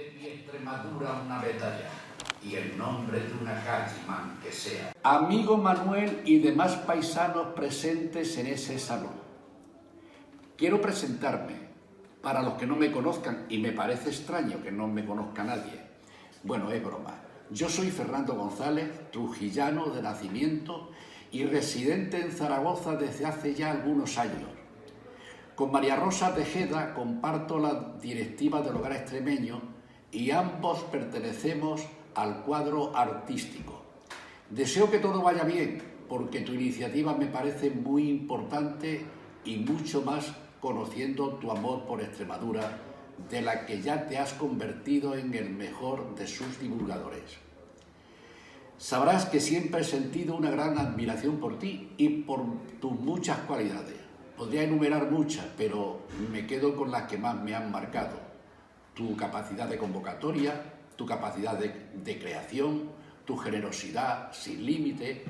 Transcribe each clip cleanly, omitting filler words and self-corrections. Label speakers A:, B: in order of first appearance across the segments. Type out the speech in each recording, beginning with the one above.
A: de mi Extremadura una batalla y el nombre de una calle que sea. Amigo Manuel y demás paisanos presentes en ese salón. Quiero presentarme para los que no me conozcan, y me parece extraño que no me conozca nadie. Bueno, es broma. Yo soy Fernando González, trujillano de nacimiento y residente en Zaragoza desde hace ya algunos años. Con María Rosa Tejeda comparto la directiva del Hogar Extremeño y ambos pertenecemos al cuadro artístico. Deseo que todo vaya bien, porque tu iniciativa me parece muy importante y mucho más conociendo tu amor por Extremadura, de la que ya te has convertido en el mejor de sus divulgadores. Sabrás que siempre he sentido una gran admiración por ti y por tus muchas cualidades. Podría enumerar muchas, pero me quedo con las que más me han marcado. Tu capacidad de convocatoria, tu capacidad de creación, tu generosidad sin límite,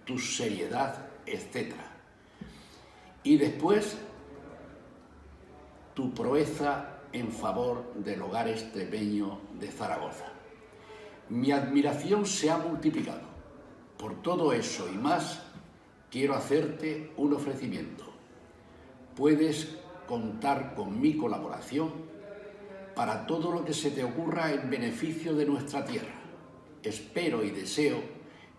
A: tu seriedad, etc. Y después, tu proeza en favor del Hogar Extremeño de Zaragoza. Mi admiración se ha multiplicado. Por todo eso y más, quiero hacerte un ofrecimiento. Puedes contar con mi colaboración para todo lo que se te ocurra en beneficio de nuestra tierra. Espero y deseo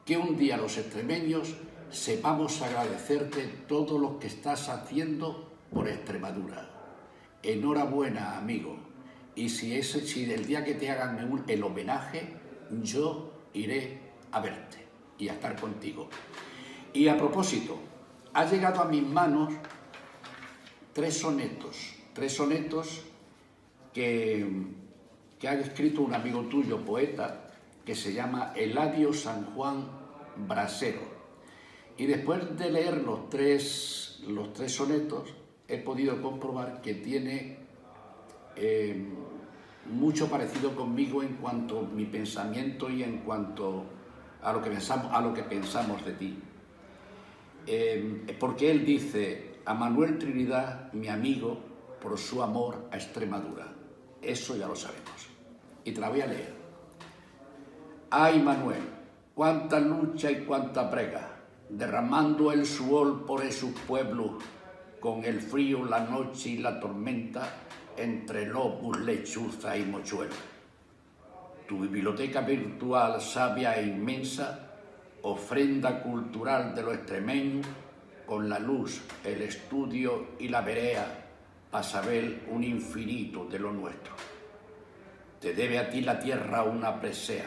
A: que un día los extremeños sepamos agradecerte todo lo que estás haciendo por Extremadura. Enhorabuena, amigo. Y si el día que te hagan el homenaje, yo iré a verte y a estar contigo. Y a propósito, ha llegado a mis manos tres sonetos que ha escrito un amigo tuyo, poeta, que se llama Eladio San Juan Brasero. Y después de leer los tres sonetos, he podido comprobar que tiene mucho parecido conmigo en cuanto a mi pensamiento y en cuanto a lo que pensamos de ti. Porque él dice: a Manuel Trinidad, mi amigo, por su amor a Extremadura. Eso ya lo sabemos. Y te la voy a leer. Ay, Manuel, cuánta lucha y cuánta prega, derramando el sudor por esos pueblos, con el frío, la noche y la tormenta, entre lobos, lechuza y mochuelo. Tu biblioteca virtual, sabia e inmensa, ofrenda cultural de lo extremeño, con la luz, el estudio y la verea, para saber un infinito de lo nuestro. Te debe a ti la tierra una presea,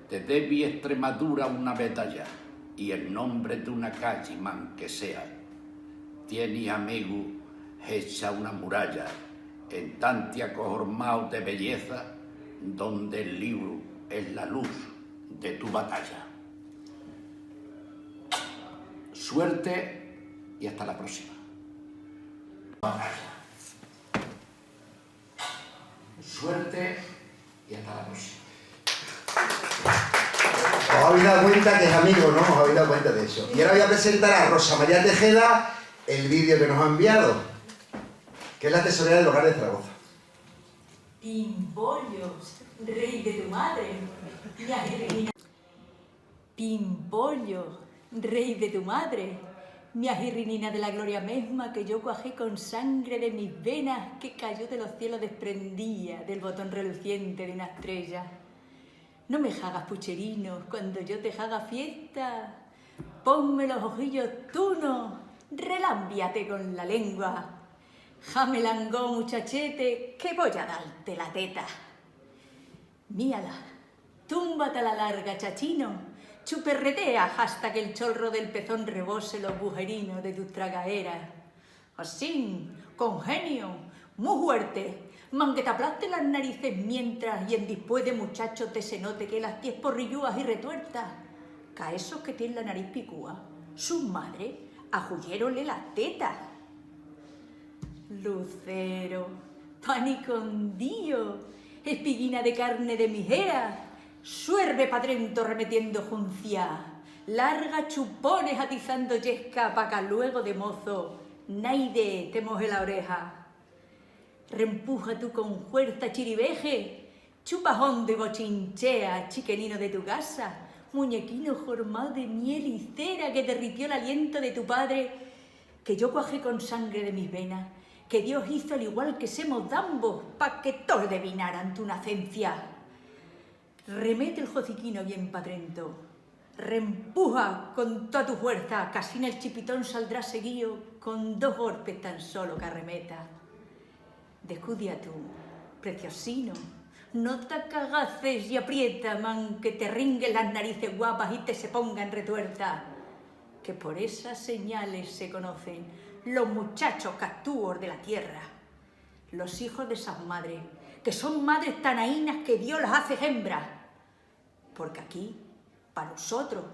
A: te debe Extremadura una batalla, y el nombre de una calle, que sea. Tiene amigo hecha una muralla, en tantia cojormao de belleza, donde el libro es la luz de tu batalla. Suerte y hasta la próxima. Suerte y hasta la próxima.
B: Os habéis dado cuenta que es amigo, ¿no? Os habéis dado cuenta de eso. Y ahora voy a presentar a Rosa María Tejeda el vídeo que nos ha enviado, que es la tesorera del Hogar de Zaragoza.
C: Pimpollos, rey de tu madre, mi ajirrinina. Pimpollo, rey de tu madre, mi ajirrinina de la gloria misma, que yo cuajé con sangre de mis venas, que cayó de los cielos desprendía del botón reluciente de una estrella. No me hagas pucherinos cuando yo te haga fiesta, ponme los ojillos tunos, relámbiate con la lengua. Jamelangó, muchachete, que voy a darte la teta. Mírala, túmbate a la larga, chachino, chuperretea hasta que el chorro del pezón rebose los bujerinos de tus tragaderas. Así, con genio, muy fuerte, man que te aplaste las narices mientras y en después de muchacho te se note que las 10 porrillúas y retuertas, que a esos que tienen la nariz picúa, sus madres ajuyeronle las tetas. Lucero, pan y condillo, espiguina de carne de mijera, suerve pa' drento remetiendo juncia, larga chupones atizando yesca pa' que luego de mozo naide te moje la oreja. Reempuja tú con fuerza chiribeje, chupa hondo y bochinchea, chiquenino de tu casa, muñequino formado de miel y cera que derritió el aliento de tu padre, que yo cuajé con sangre de mis venas, que Dios hizo al igual que semos d'ambos, pa' que todos adivinaran tu nacencia. Remete el jociquino bien padrento, reempuja con toda tu fuerza, casi en el chipitón saldrá seguido con 2 golpes tan solo que arremeta. Descudia tú, preciosino, no te cagaces y aprieta, man, que te ringuen las narices guapas y te se pongan retuerta, que por esas señales se conocen los muchachos castúos de la tierra, los hijos de esas madres, que son madres tan aínas que Dios las hace hembras, porque aquí, para nosotros,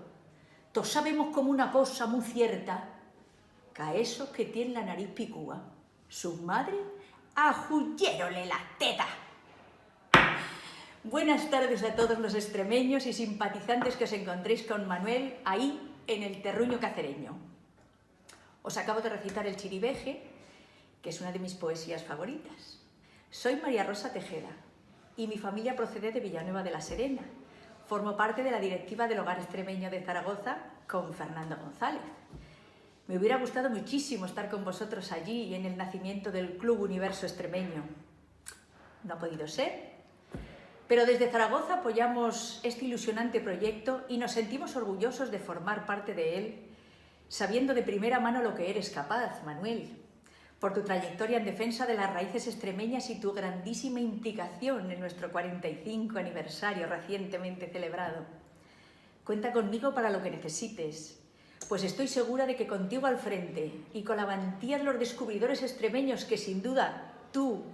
C: todos sabemos como una cosa muy cierta, que a esos que tienen la nariz picúa, sus madres, ajullérole las tetas. Buenas tardes a todos los extremeños y simpatizantes que os encontréis con Manuel ahí en el terruño cacereño. Os acabo de recitar el Chiriveje, que es una de mis poesías favoritas. Soy María Rosa Tejeda y mi familia procede de Villanueva de la Serena. Formo parte de la directiva del Hogar Extremeño de Zaragoza con Fernando González. Me hubiera gustado muchísimo estar con vosotros allí en el nacimiento del Club Universo Extremeño. No ha podido ser, pero desde Zaragoza apoyamos este ilusionante proyecto y nos sentimos orgullosos de formar parte de él, sabiendo de primera mano lo que eres capaz, Manuel, por tu trayectoria en defensa de las raíces extremeñas y tu grandísima implicación en nuestro 45 aniversario recientemente celebrado. Cuenta conmigo para lo que necesites, pues estoy segura de que contigo al frente y con la valentía de los descubridores extremeños que sin duda tú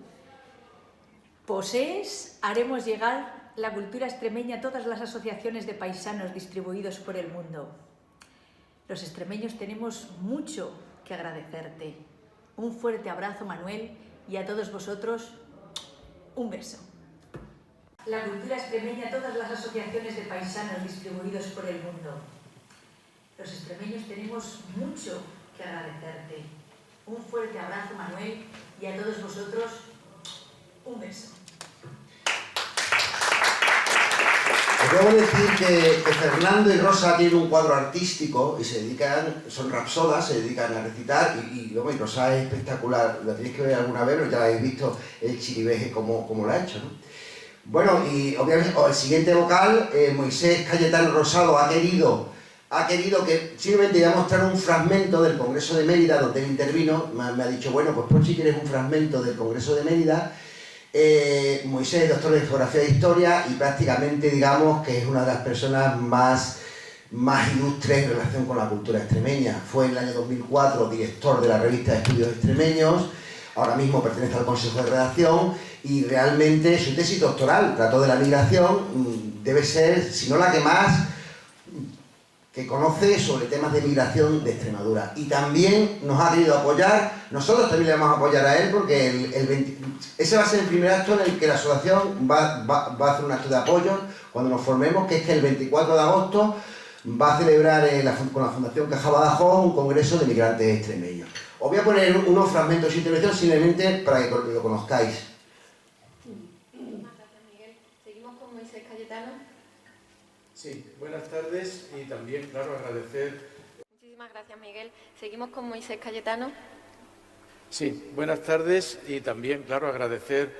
C: posees, haremos llegar la cultura extremeña a todas las asociaciones de paisanos distribuidos por el mundo. Los extremeños tenemos mucho que agradecerte. Un fuerte abrazo, Manuel, y a todos vosotros, un beso. La cultura extremeña a todas las asociaciones de paisanos distribuidos por el mundo. Los extremeños tenemos mucho que agradecerte. Un fuerte abrazo, Manuel, y a todos vosotros, un beso.
B: Os debo decir que Fernando y Rosa tienen un cuadro artístico y se dedican, son rapsodas, se dedican a recitar y Rosa es espectacular, la tenéis que ver alguna vez, pero ya habéis visto el Chiriveje como lo ha hecho, ¿no? Bueno, y obviamente el siguiente vocal, Moisés Cayetano Rosado ha querido que simplemente voy a mostrar un fragmento del Congreso de Mérida donde él intervino, me ha dicho, bueno, pues si quieres un fragmento del Congreso de Mérida. Moisés es doctor de Geografía e Historia y prácticamente digamos que es una de las personas más ilustres en relación con la cultura extremeña. Fue en el año 2004 director de la revista de Estudios Extremeños, ahora mismo pertenece al Consejo de Redacción y realmente su tesis doctoral trató de la migración, debe ser, si no la que más, que conoce sobre temas de migración de Extremadura. Y también nos ha querido apoyar, nosotros también le vamos a apoyar a él porque ese va a ser el primer acto en el que la asociación va a hacer un acto de apoyo cuando nos formemos, que es que el 24 de agosto va a celebrar con la Fundación Caja Badajoz un congreso de migrantes extremeños. Os voy a poner unos fragmentos de su intervención simplemente para que lo conozcáis.
D: Muchísimas gracias, Miguel. Seguimos con Moisés Cayetano.
E: Sí, buenas tardes y también, claro, agradecer...
D: Muchísimas gracias, Miguel. Seguimos con Moisés Cayetano.
E: Sí, buenas tardes y también, claro, agradecer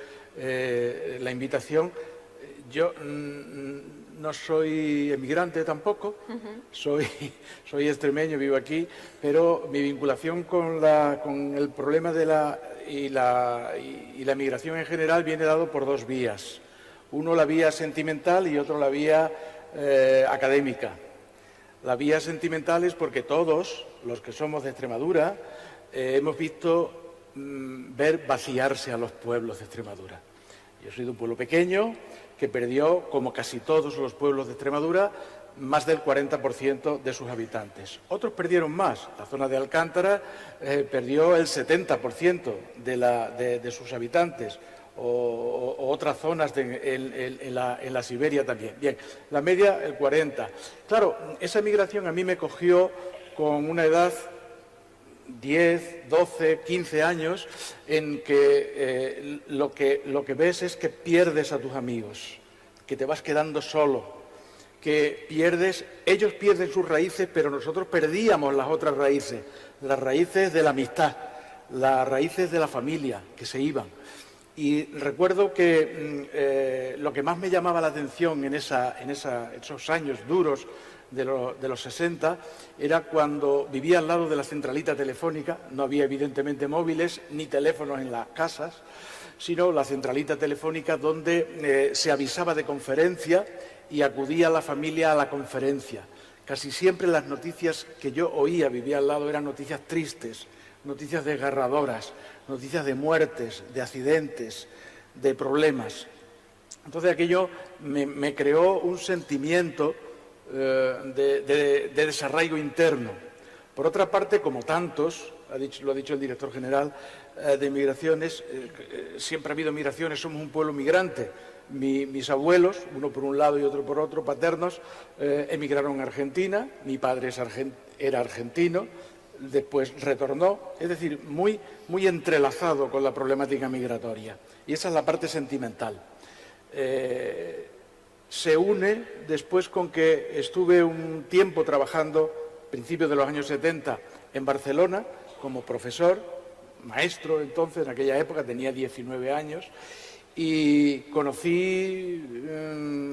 E: la invitación. Yo no soy emigrante tampoco, soy extremeño, vivo aquí, pero mi vinculación con el problema de la migración en general viene dado por 2 vías. Uno la vía sentimental y otro la vía académica. La vía sentimental es porque todos los que somos de Extremadura hemos visto ver vaciarse a los pueblos de Extremadura. Yo soy de un pueblo pequeño que perdió, como casi todos los pueblos de Extremadura, más del 40% de sus habitantes. Otros perdieron más. La zona de Alcántara perdió el 70% de sus habitantes. O otras zonas en la Siberia también. Bien, la media el 40%. Claro, esa migración a mí me cogió con una edad 10, 12, 15 años en que lo que ves es que pierdes a tus amigos, que te vas quedando solo, que ellos pierden sus raíces, pero nosotros perdíamos las otras raíces, las raíces de la amistad, las raíces de la familia, que se iban. Y recuerdo que lo que más me llamaba la atención en esos años duros de los 60 era cuando vivía al lado de la centralita telefónica. No había evidentemente móviles ni teléfonos en las casas, sino la centralita telefónica donde se avisaba de conferencia y acudía la familia a la conferencia. Casi siempre las noticias que yo oía, vivía al lado, eran noticias tristes, noticias desgarradoras, noticias de muertes, de accidentes, de problemas. Entonces aquello me creó un sentimiento de desarraigo interno. Por otra parte, como tantos, lo ha dicho el director general de Migraciones, siempre ha habido migraciones, somos un pueblo migrante. Mis abuelos, uno por un lado y otro por otro, paternos, emigraron a Argentina, mi padre era argentino, después retornó, es decir, muy entrelazado con la problemática migratoria. Y esa es la parte sentimental. Se une después con que estuve un tiempo trabajando, principios de los años 70, en Barcelona, como profesor, maestro entonces, en aquella época tenía 19 años, y conocí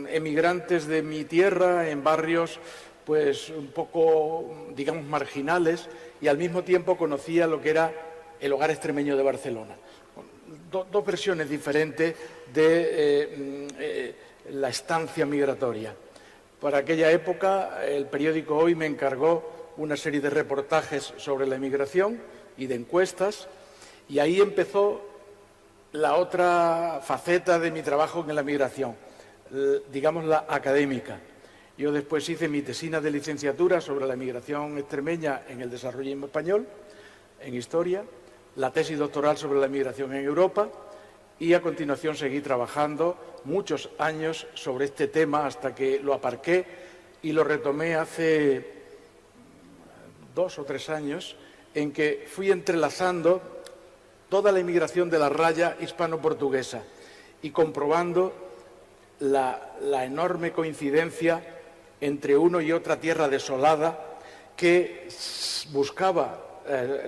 E: emigrantes de mi tierra en barrios pues un poco, digamos, marginales, y al mismo tiempo conocía lo que era el Hogar Extremeño de Barcelona. Dos versiones diferentes de la estancia migratoria. Para aquella época, el periódico Hoy me encargó una serie de reportajes sobre la emigración y de encuestas, y ahí empezó la otra faceta de mi trabajo en la migración, digamos la académica. Yo después hice mi tesina de licenciatura sobre la migración extremeña en el desarrollismo español, en historia, la tesis doctoral sobre la migración en Europa, y a continuación seguí trabajando muchos años sobre este tema hasta que lo aparqué y lo retomé hace 2 o 3 años, en que fui entrelazando toda la inmigración de la raya hispano-portuguesa y comprobando la enorme coincidencia entre uno y otra tierra desolada que buscaba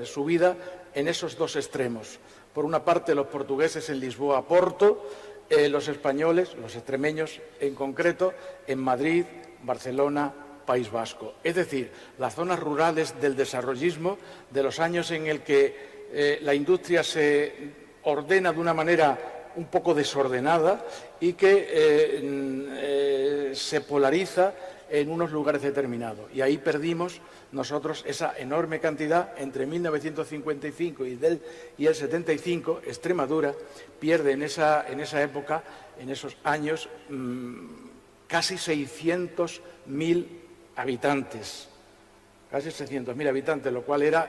E: su vida en esos dos extremos. Por una parte, los portugueses en Lisboa, Porto, los españoles, los extremeños en concreto, en Madrid, Barcelona, País Vasco. Es decir, las zonas rurales del desarrollismo de los años en el que la industria se ordena de una manera un poco desordenada y que se polariza en unos lugares determinados. Y ahí perdimos nosotros esa enorme cantidad. Entre 1955 y el 75, Extremadura pierde en esa época, en esos años, casi 600.000 habitantes. Casi 600.000 habitantes, lo cual era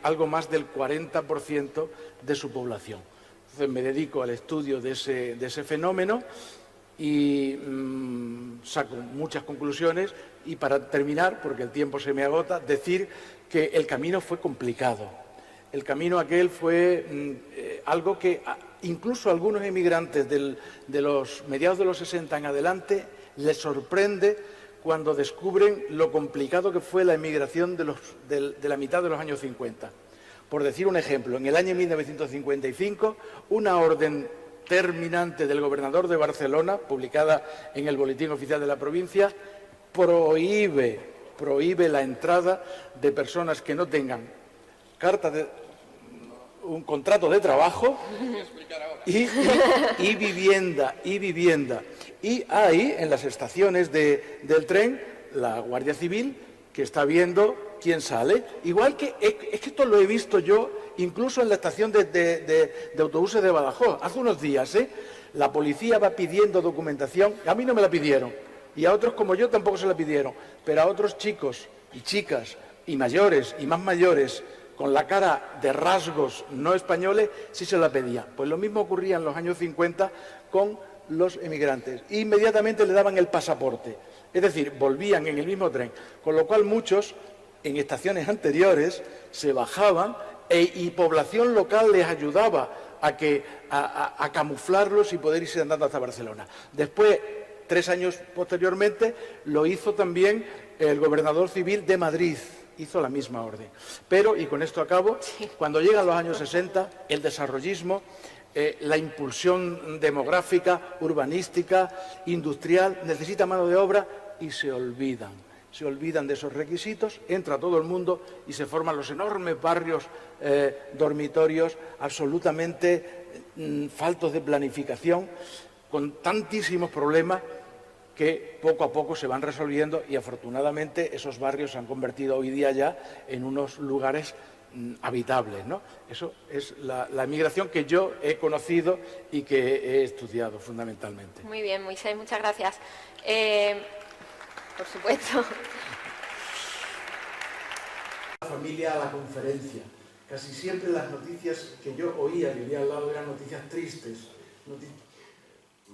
E: algo más del 40% de su población. Entonces me dedico al estudio de ese fenómeno y saco muchas conclusiones, y para terminar, porque el tiempo se me agota, decir que el camino fue complicado. El camino aquel fue algo que incluso a algunos emigrantes de los mediados de los 60 en adelante les sorprende cuando descubren lo complicado que fue la emigración de la mitad de los años 50. Por decir un ejemplo, en el año 1955, una orden terminante del gobernador de Barcelona, publicada en el Boletín Oficial de la provincia, prohíbe la entrada de personas que no tengan un contrato de trabajo y vivienda. Y hay en las estaciones del tren la Guardia Civil que está viendo quién sale. Igual que es que esto lo he visto yo incluso en la estación de autobuses de Badajoz. Hace unos días, la policía va pidiendo documentación. A mí no me la pidieron, y a otros como yo tampoco se la pidieron, pero a otros chicos y chicas y mayores y más mayores con la cara de rasgos no españoles sí se la pedía. Pues lo mismo ocurría en los años 50 con los emigrantes. Inmediatamente le daban el pasaporte, es decir, volvían en el mismo tren, con lo cual muchos en estaciones anteriores se bajaban y población local les ayudaba a camuflarlos y poder irse andando hasta Barcelona. Después, 3 años posteriormente, lo hizo también el gobernador civil de Madrid, hizo la misma orden. Pero, y con esto acabo, cuando llegan los años 60, el desarrollismo, la impulsión demográfica, urbanística, industrial, necesita mano de obra y se olvidan de esos requisitos, entra todo el mundo y se forman los enormes barrios dormitorios absolutamente faltos de planificación, con tantísimos problemas que poco a poco se van resolviendo y afortunadamente esos barrios se han convertido hoy día ya en unos lugares habitables, ¿no? Eso es la migración que yo he conocido y que he estudiado fundamentalmente.
D: Muy bien, Moisés, muchas gracias. Por supuesto.
E: La familia a la conferencia. Casi siempre las noticias que yo oía, que había al lado, eran noticias tristes.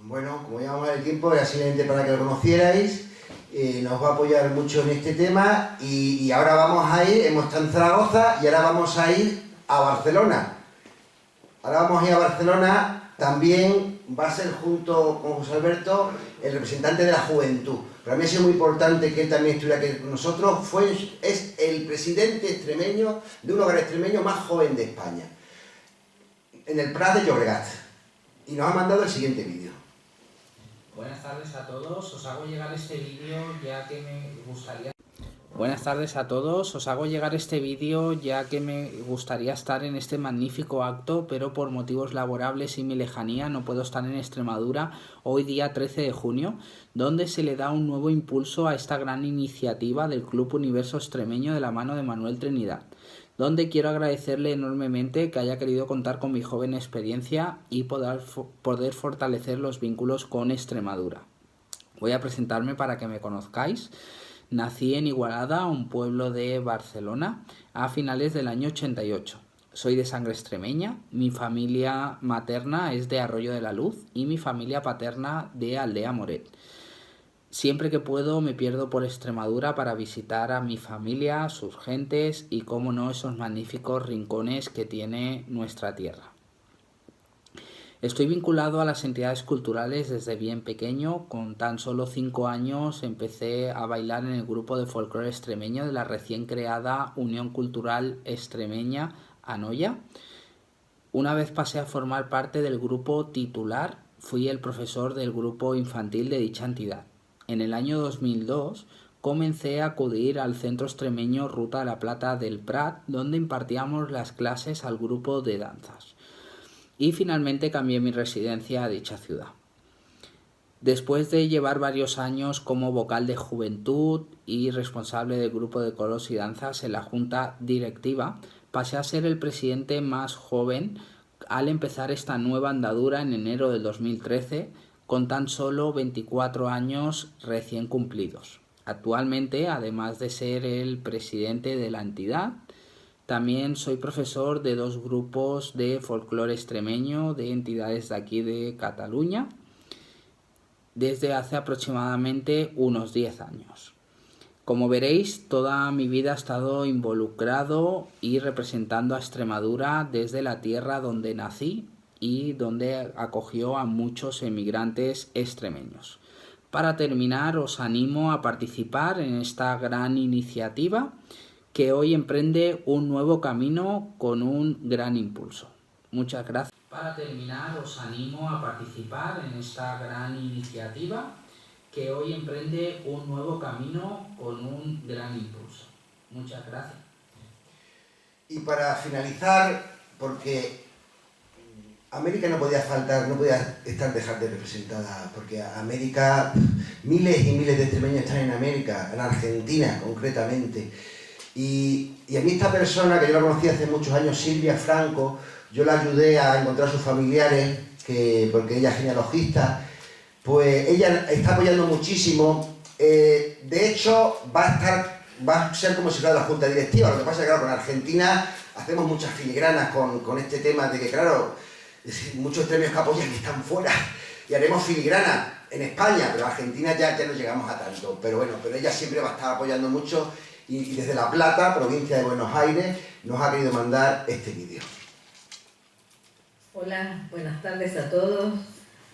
B: Bueno, como llevamos el tiempo, era simplemente para que lo conocierais. Nos va a apoyar mucho en este tema y ahora vamos a ir, hemos estado en Zaragoza y ahora vamos a ir a Barcelona. Ahora vamos a ir a Barcelona, también va a ser junto con José Alberto el representante de la juventud. Para mí ha sido muy importante que él también estuviera aquí con nosotros. Es el presidente extremeño de un hogar extremeño más joven de España, en el Prat de Llobregat. Y nos ha mandado el siguiente vídeo.
F: Buenas tardes a todos, os hago llegar este vídeo ya que me gustaría... Buenas tardes a todos, os hago llegar este vídeo ya que me gustaría estar en este magnífico acto, pero por motivos laborables y mi lejanía no puedo estar en Extremadura hoy día 13 de junio, donde se le da un nuevo impulso a esta gran iniciativa del Club Universo Extremeño de la mano de Manuel Trinidad, donde quiero agradecerle enormemente que haya querido contar con mi joven experiencia y poder fortalecer los vínculos con Extremadura. Voy a presentarme para que me conozcáis. Nací en Igualada, un pueblo de Barcelona, a finales del año 88. Soy de sangre extremeña, mi familia materna es de Arroyo de la Luz y mi familia paterna de Aldea Moret. Siempre que puedo me pierdo por Extremadura para visitar a mi familia, sus gentes y, cómo no, esos magníficos rincones que tiene nuestra tierra. Estoy vinculado a las entidades culturales desde bien pequeño. Con tan solo 5 años empecé a bailar en el grupo de folclore extremeño de la recién creada Unión Cultural Extremeña Anoia. Una vez pasé a formar parte del grupo titular, fui el profesor del grupo infantil de dicha entidad. En el año 2002 comencé a acudir al centro extremeño Ruta de la Plata del Prat, donde impartíamos las clases al grupo de danzas. Y finalmente cambié mi residencia a dicha ciudad. Después de llevar varios años como vocal de juventud y responsable del grupo de coros y danzas en la junta directiva, pasé a ser el presidente más joven al empezar esta nueva andadura en enero del 2013, con tan solo 24 años recién cumplidos. Actualmente, además de ser el presidente de la entidad, también soy profesor de 2 grupos de folclore extremeño de entidades de aquí de Cataluña desde hace aproximadamente unos 10 años. Como veréis, toda mi vida he estado involucrado y representando a Extremadura desde la tierra donde nací y donde acogió a muchos emigrantes extremeños. Para terminar, os animo a participar en esta gran iniciativa que hoy emprende un nuevo camino con un gran impulso. Muchas gracias. Para terminar, os animo a participar en esta gran iniciativa que hoy emprende un nuevo camino con un gran impulso. Muchas gracias.
B: Y para finalizar, porque América no podía faltar, no podía dejar de representada, porque América, miles y miles de extremeños están en América, en Argentina concretamente. Y a mí esta persona, que yo la conocí hace muchos años, Silvia Franco, yo la ayudé a encontrar a sus familiares, porque ella es genealogista, pues ella está apoyando muchísimo. De hecho, va a ser como si fuera la junta directiva. Lo que pasa es que, claro, con Argentina hacemos muchas filigranas con este tema de que, claro, muchos extremios que apoyan que están fuera, y haremos filigrana en España, pero Argentina ya no llegamos a tanto. Pero bueno, pero ella siempre va a estar apoyando mucho. y desde La Plata, provincia de Buenos Aires, nos ha querido mandar este vídeo.
G: Hola, buenas tardes a todos.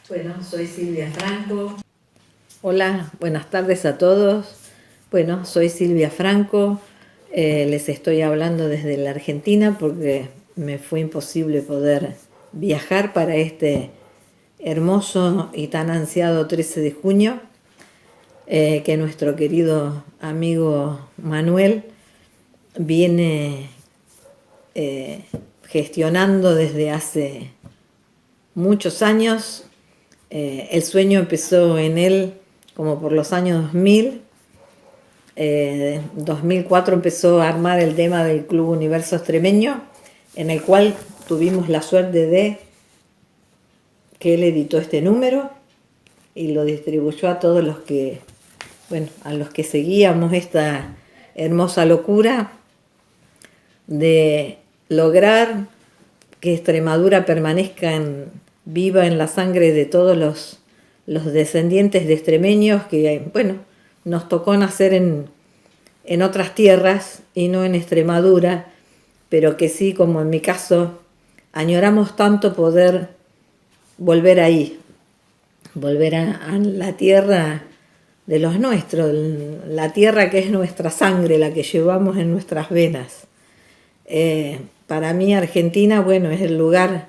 G: Bueno, soy Silvia Franco. Hola, buenas tardes a todos. Bueno, soy Silvia Franco. Les estoy hablando desde la Argentina porque me fue imposible poder viajar para este hermoso y tan ansiado 13 de junio, que nuestro querido amigo Manuel viene gestionando desde hace muchos años. El sueño empezó en él como por los años 2000. 2004 empezó a armar el tema del Club Universo Extremeño, en el cual tuvimos la suerte de que él editó este número y lo distribuyó a todos los que, bueno, a los que seguíamos esta hermosa locura de lograr que Extremadura permanezca viva en la sangre de todos los descendientes de extremeños que, bueno, nos tocó nacer en otras tierras y no en Extremadura, pero que sí, como en mi caso, añoramos tanto poder volver ahí, volver a la tierra de los nuestros, la tierra que es nuestra sangre, la que llevamos en nuestras venas. Para mí Argentina, bueno, es el lugar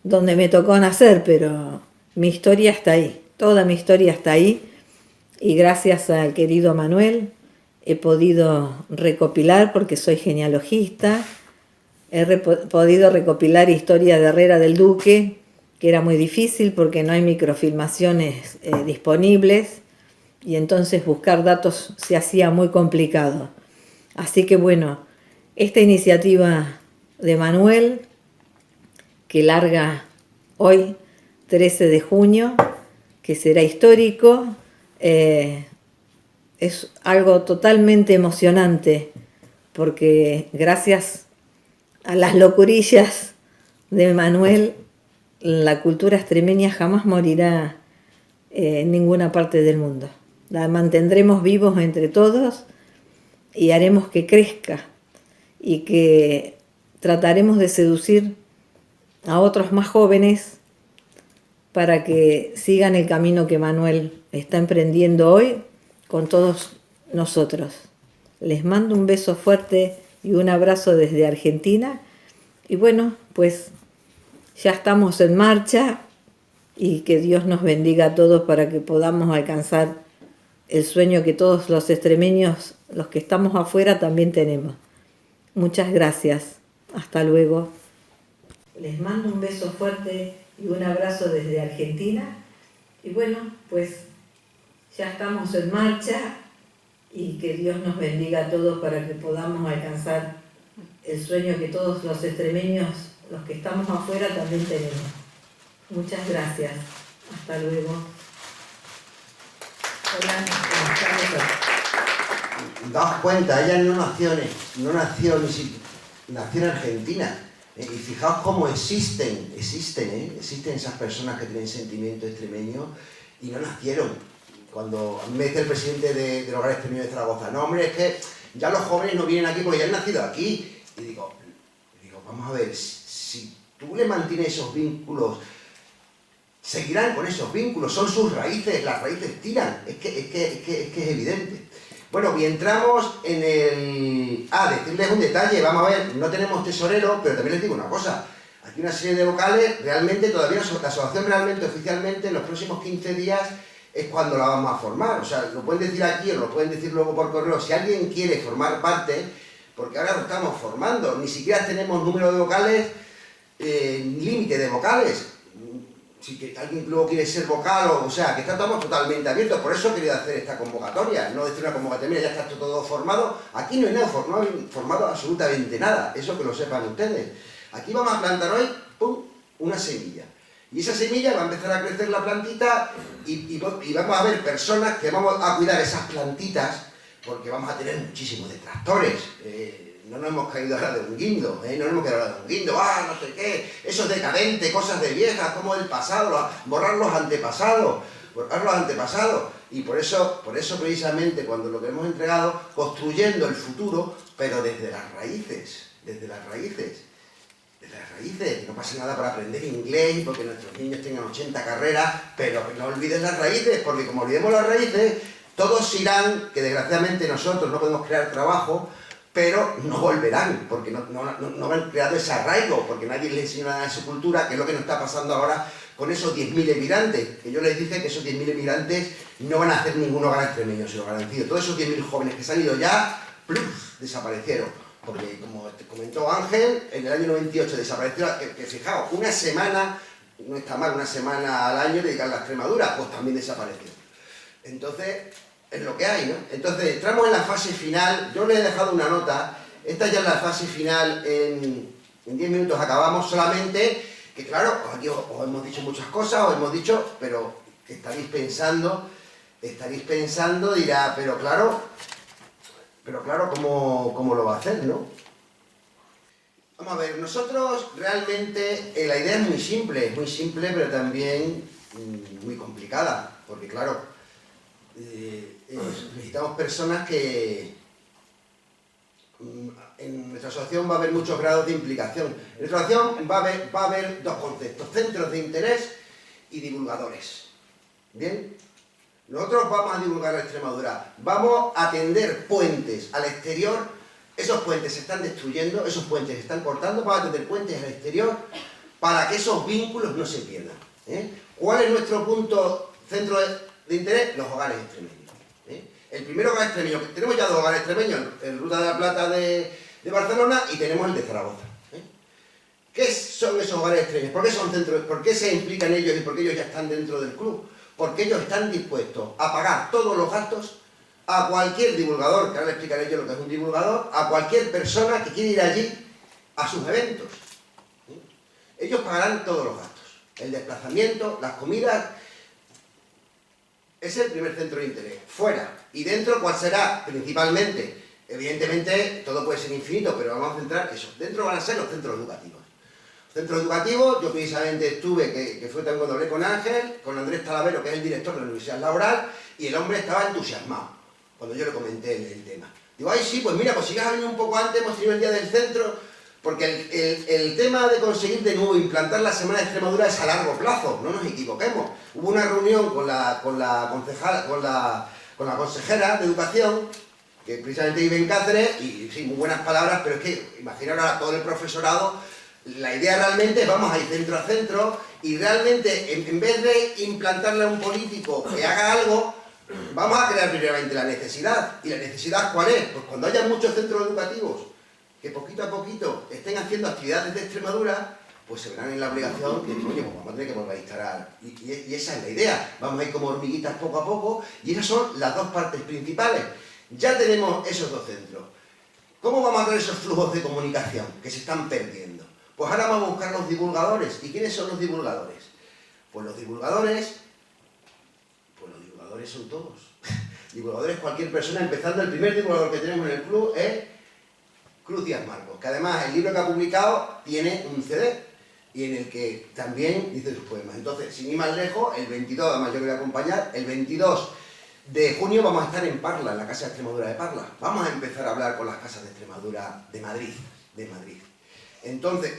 G: donde me tocó nacer, pero mi historia está ahí, toda mi historia está ahí, y gracias al querido Manuel he podido recopilar, porque soy genealogista, podido recopilar historia de Herrera del Duque, que era muy difícil porque no hay microfilmaciones disponibles, y entonces buscar datos se hacía muy complicado. Así que bueno, esta iniciativa de Manuel, que larga hoy, 13 de junio, que será histórico, es algo totalmente emocionante, porque gracias a las locurillas de Manuel, la cultura extremeña jamás morirá en ninguna parte del mundo. La mantendremos vivos entre todos y haremos que crezca, y que trataremos de seducir a otros más jóvenes para que sigan el camino que Manuel está emprendiendo hoy con todos nosotros. Les mando un beso fuerte y un abrazo desde Argentina. Y bueno, pues ya estamos en marcha, y que Dios nos bendiga a todos para que podamos alcanzar el sueño que todos los extremeños, los que estamos afuera, también tenemos. Muchas gracias. Hasta luego. Les mando un beso fuerte y un abrazo desde Argentina. Y bueno, pues ya estamos en marcha, y que Dios nos bendiga a todos para que podamos alcanzar el sueño que todos los extremeños, los que estamos afuera, también tenemos. Muchas gracias. Hasta luego. Hola, buenas tardes.
B: Daos cuenta, ella no nació nació en Argentina. Y fijaos cómo existen esas personas que tienen sentimiento extremeño y no nacieron. Cuando me dice el presidente del Hogar Extremeño de Zaragoza, no hombre, es que ya los jóvenes no vienen aquí porque ya han nacido aquí. Y digo, vamos a ver, si tú le mantienes esos vínculos, seguirán con esos vínculos, son sus raíces, las raíces tiran, es que es evidente. Bueno, y entramos en el... decirles un detalle, vamos a ver, no tenemos tesorero, pero también les digo una cosa, aquí una serie de vocales, realmente todavía la asociación realmente, oficialmente, en los próximos 15 días es cuando la vamos a formar. O sea, lo pueden decir aquí o lo pueden decir luego por correo, si alguien quiere formar parte, porque ahora lo estamos formando, ni siquiera tenemos número de vocales, límite de vocales. Si que alguien luego quiere ser vocal, o sea, que estamos totalmente abiertos. Por eso he querido hacer esta convocatoria, no decir una convocatoria, mira, ya está todo formado. Aquí no hay nada formado absolutamente nada, eso que lo sepan ustedes. Aquí vamos a plantar hoy, ¡pum!, una semilla. Y esa semilla va a empezar a crecer la plantita y vamos a ver personas que vamos a cuidar esas plantitas, porque vamos a tener muchísimos detractores. No nos hemos caído ahora de un guindo, no nos hemos quedado de un guindo, no sé qué, eso es decadente, cosas de viejas, como el pasado, borrar los antepasados. Y por eso precisamente cuando lo que hemos entregado, construyendo el futuro, pero desde las raíces, desde las raíces. Desde las raíces, no pasa nada por aprender inglés, porque nuestros niños tengan 80 carreras, pero no olvides las raíces, porque como olvidemos las raíces, todos irán, que desgraciadamente nosotros no podemos crear trabajo, pero no volverán, porque no han creado ese arraigo, porque nadie les enseña nada de su cultura, que es lo que nos está pasando ahora con esos 10.000 emigrantes, que yo les dije que esos 10.000 emigrantes no van a hacer ningún hogar extremeño, se lo garantizo. Todos esos 10.000 jóvenes que se han ido ya, ¡pluf!, desaparecieron. Porque, como te comentó Ángel, en el año 98 desapareció, que fijaos, una semana, no está mal, una semana al año dedicarla a Extremadura, pues también desapareció. Entonces, es lo que hay, ¿no? Entonces, entramos en la fase final, yo les he dejado una nota, esta ya es la fase final, en 10 minutos acabamos, solamente que claro, aquí os hemos dicho muchas cosas, os hemos dicho, pero estaréis pensando, dirá, pero claro, ¿cómo lo va a hacer, no? Vamos a ver, nosotros realmente, la idea es muy simple, pero también muy complicada, porque claro, necesitamos personas que... En nuestra asociación va a haber muchos grados de implicación. En nuestra asociación va a haber dos conceptos, centros de interés y divulgadores. ¿Bien? Nosotros vamos a divulgar la Extremadura, vamos a tender puentes al exterior, esos puentes se están destruyendo, esos puentes se están cortando, vamos a tender puentes al exterior para que esos vínculos no se pierdan. ¿Cuál es nuestro centro de interés? Los hogares extremeños. El primer hogar extremeño, tenemos ya dos hogares extremeños, en Ruta de la Plata de Barcelona y tenemos el de Zaragoza. ¿Qué son esos hogares extremeños? ¿Por qué son centros? ¿Por qué se implican ellos y por qué ellos ya están dentro del club? Porque ellos están dispuestos a pagar todos los gastos a cualquier divulgador, que ahora le explicaré yo lo que es un divulgador, a cualquier persona que quiera ir allí a sus eventos. Ellos pagarán todos los gastos, el desplazamiento, las comidas. Es el primer centro de interés. Fuera. Y dentro, ¿cuál será? Principalmente, evidentemente, todo puede ser infinito, pero vamos a centrar eso. Dentro van a ser los centros educativos. Los centros educativos, yo precisamente estuve, que fue también cuando hablé con Ángel, con Andrés Talavero, que es el director de la Universidad Laboral, y el hombre estaba entusiasmado cuando yo le comenté el tema. Digo, ay sí, pues mira, pues si has venido un poco antes, hemos tenido el día del centro, porque el tema de conseguir de nuevo implantar la Semana de Extremadura es a largo plazo, no nos equivoquemos. Hubo una reunión con la consejera de Educación, que precisamente vive en Cáceres, y sí, muy buenas palabras, pero es que imaginaros a todo el profesorado, la idea realmente es vamos a ir centro a centro, y realmente en vez de implantarle a un político que haga algo, vamos a crear primeramente la necesidad. ¿Y la necesidad cuál es? Pues cuando haya muchos centros educativos que poquito a poquito estén haciendo actividades de Extremadura, pues se verán en la obligación de que, oye, pues vamos a tener que volver a instalar. Y esa es la idea. Vamos a ir como hormiguitas poco a poco, y esas son las dos partes principales. Ya tenemos esos dos centros. ¿Cómo vamos a crear esos flujos de comunicación que se están perdiendo? Pues ahora vamos a buscar los divulgadores. ¿Y quiénes son los divulgadores? Pues los divulgadores son todos. Divulgadores cualquier persona, empezando el primer divulgador que tenemos en el club es Cruz Díaz Marcos, que además el libro que ha publicado tiene un CD y en el que también dice sus poemas. Entonces, sin ir más lejos, el 22, además yo le voy a acompañar, el 22 de junio vamos a estar en Parla, en la Casa de Extremadura de Parla. Vamos a empezar a hablar con las casas de Extremadura de Madrid. Entonces,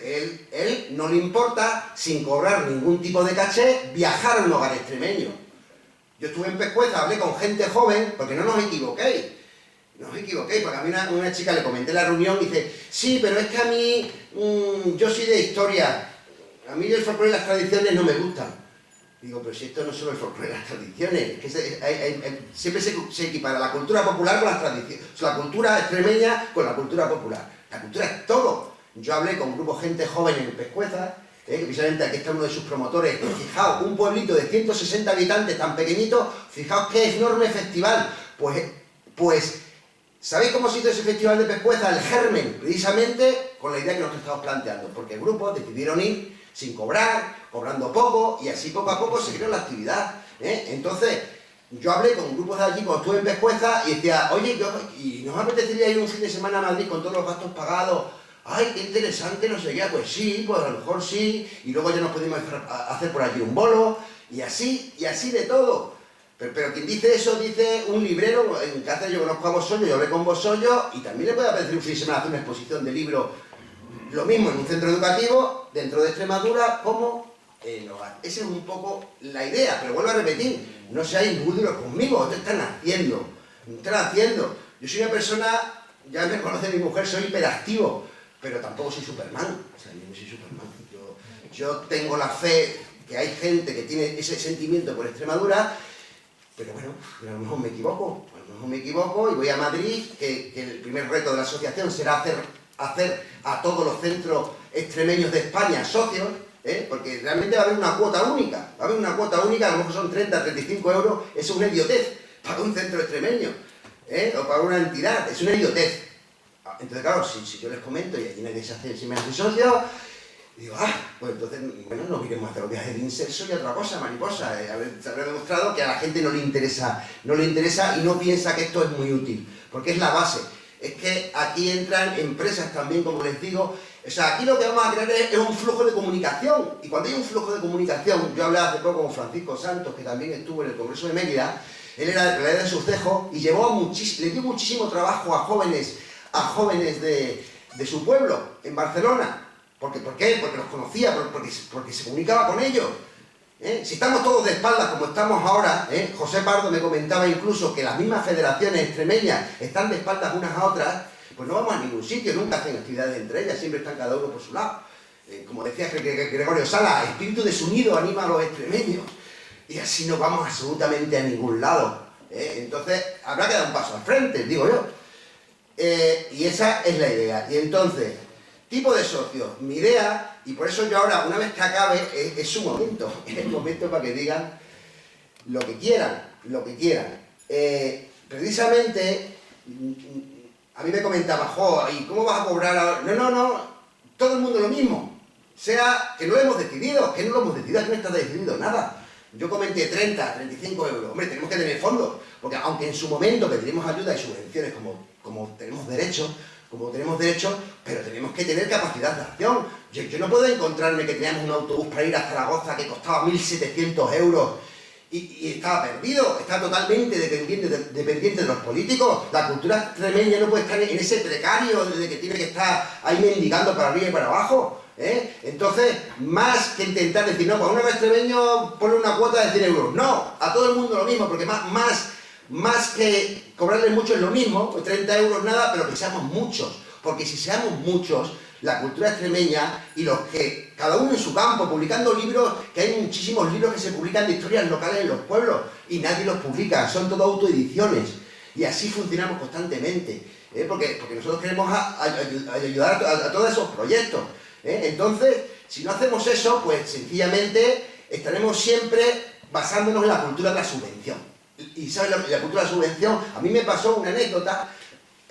B: él no le importa, sin cobrar ningún tipo de caché, viajar a un hogar extremeño. Yo estuve en Pescueza, hablé con gente joven, porque no os equivoquéis, porque a mí una chica le comenté en la reunión y dice, sí, pero es que a mí, yo soy de historia, a mí el folclore y las tradiciones no me gustan. Digo, pero si esto no es solo el folclore y las tradiciones, es que siempre se equipara la cultura popular con las tradiciones, o sea, la cultura extremeña con la cultura popular. La cultura es todo. Yo hablé con un grupo de gente joven en Pescueza, que precisamente aquí está uno de sus promotores, fijaos, un pueblito de 160 habitantes tan pequeñito, fijaos qué enorme festival. Pues ¿sabéis cómo se hizo ese festival de Pescueza? El germen, precisamente con la idea que nosotros estamos planteando, porque el grupo decidieron ir sin cobrar, cobrando poco, y así poco a poco se creó la actividad. Entonces, yo hablé con grupos de allí cuando estuve en Pescueza y decía, oye, ¿y nos apetecería ir un fin de semana a Madrid con todos los gastos pagados? ¡Ay, qué interesante! No sé qué, pues sí, pues a lo mejor sí, y luego ya nos podemos hacer por allí un bolo, y así de todo. Pero quien dice eso, dice un librero. En Cáceres yo conozco a Bosollo, yo hablé con Bosollo, y también le puede aparecer un fin de semana hacer una exposición de libros, lo mismo en un centro educativo, dentro de Extremadura, como en el hogar. Esa es un poco la idea, pero vuelvo a repetir, no seáis muy duros conmigo, ustedes están haciendo. Yo soy una persona, ya me conoce mi mujer, soy hiperactivo, pero tampoco soy Superman, o sea, yo no soy Superman. Yo tengo la fe que hay gente que tiene ese sentimiento por Extremadura, pero bueno, a lo mejor me equivoco, y voy a Madrid, que el primer reto de la asociación será hacer a todos los centros extremeños de España socios, porque realmente va a haber una cuota única, a lo mejor son 30, 35 euros, es una idiotez para un centro extremeño, o para una entidad, es una idiotez. Entonces claro, si yo les comento y aquí nadie si me hace socio, digo, pues entonces, bueno, nos iremos a hacer los viajes de inserso y otra cosa, mariposa. Se habrá demostrado que a la gente no le interesa y no piensa que esto es muy útil, porque es la base. Es que aquí entran empresas también, como les digo. O sea, aquí lo que vamos a crear es un flujo de comunicación. Y cuando hay un flujo de comunicación, yo hablé hace poco con Francisco Santos, que también estuvo en el Congreso de Mérida, él era de Surcejo y le dio muchísimo trabajo a jóvenes de su pueblo, en Barcelona. ¿Por qué? Porque los conocía, porque se comunicaba con ellos. Si estamos todos de espaldas como estamos ahora, José Pardo me comentaba incluso que las mismas federaciones extremeñas están de espaldas unas a otras, pues no vamos a ningún sitio, nunca hacen actividades entre ellas, siempre están cada uno por su lado. Como decía Gregorio Sala, espíritu desunido anima a los extremeños, y así no vamos absolutamente a ningún lado. Entonces habrá que dar un paso al frente, digo yo. Y esa es la idea. Y entonces, tipo de socios, mi idea, y por eso yo ahora, una vez que acabe, es su momento, es el momento para que digan lo que quieran. Precisamente, a mí me comentaba, ¿y cómo vas a cobrar ahora? No, todo el mundo lo mismo. Sea que no lo hemos decidido, aquí no está decidido nada. Yo comenté 30, 35 euros. Hombre, tenemos que tener fondos, porque aunque en su momento pediremos ayuda y subvenciones como tenemos derecho, pero tenemos que tener capacidad de acción. Yo no puedo encontrarme que teníamos un autobús para ir a Zaragoza que costaba 1.700 euros y estaba perdido, estaba totalmente dependiente de los políticos. La cultura extremeña no puede estar en ese precario de que tiene que estar ahí mendigando para arriba y para abajo. Entonces, más que intentar decir, no, pues a un extremeño ponle una cuota de 100 euros. No, a todo el mundo lo mismo, porque más que cobrarle mucho es lo mismo, pues 30 euros nada, pero que seamos muchos. Porque si seamos muchos, la cultura extremeña y los que, cada uno en su campo, publicando libros, que hay muchísimos libros que se publican de historias locales en los pueblos y nadie los publica, son todo autoediciones. Y así funcionamos constantemente, porque nosotros queremos ayudar a todos esos proyectos. Entonces, si no hacemos eso, pues sencillamente estaremos siempre basándonos en la cultura de la subvención. Y ¿sabes? La cultura de la subvención, a mí me pasó una anécdota,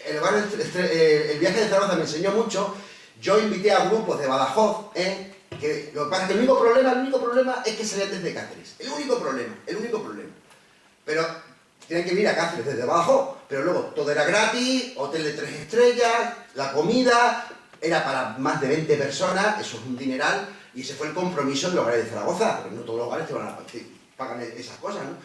B: el viaje de Zaragoza me enseñó mucho. Yo invité a grupos de Badajoz, que lo que pasa es que el único problema es que salían desde Cáceres. El único problema. Pero tienen que venir a Cáceres desde Badajoz, pero luego todo era gratis, hotel de 3 estrellas, la comida era para más de 20 personas, eso es un dineral, y ese fue el compromiso de los hogares de Zaragoza, porque no todos los hogares te van a pagar esas cosas, ¿no?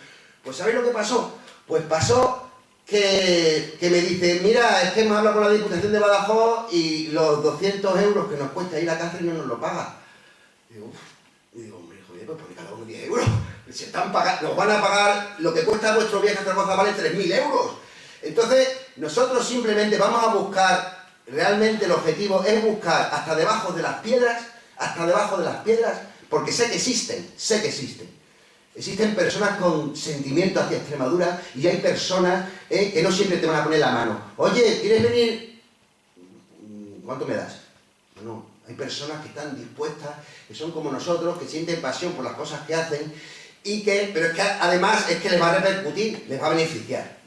B: Pues ¿sabéis lo que pasó? Pues pasó que me dice, mira, es que me habla con la Diputación de Badajoz y los 200 euros que nos cuesta ir a Cáceres no nos lo paga. Digo, hombre, joder, pues pone cada uno 10 euros. Nos van a pagar, lo que cuesta vuestro viaje a Zaragoza vale 3.000 euros. Entonces, nosotros simplemente vamos a buscar, realmente el objetivo es buscar hasta debajo de las piedras, porque sé que existen. Existen personas con sentimiento hacia Extremadura y hay personas que no siempre te van a poner la mano. Oye, ¿quieres venir? ¿Cuánto me das? No, hay personas que están dispuestas, que son como nosotros, que sienten pasión por las cosas que hacen pero es que además es que les va a repercutir, les va a beneficiar.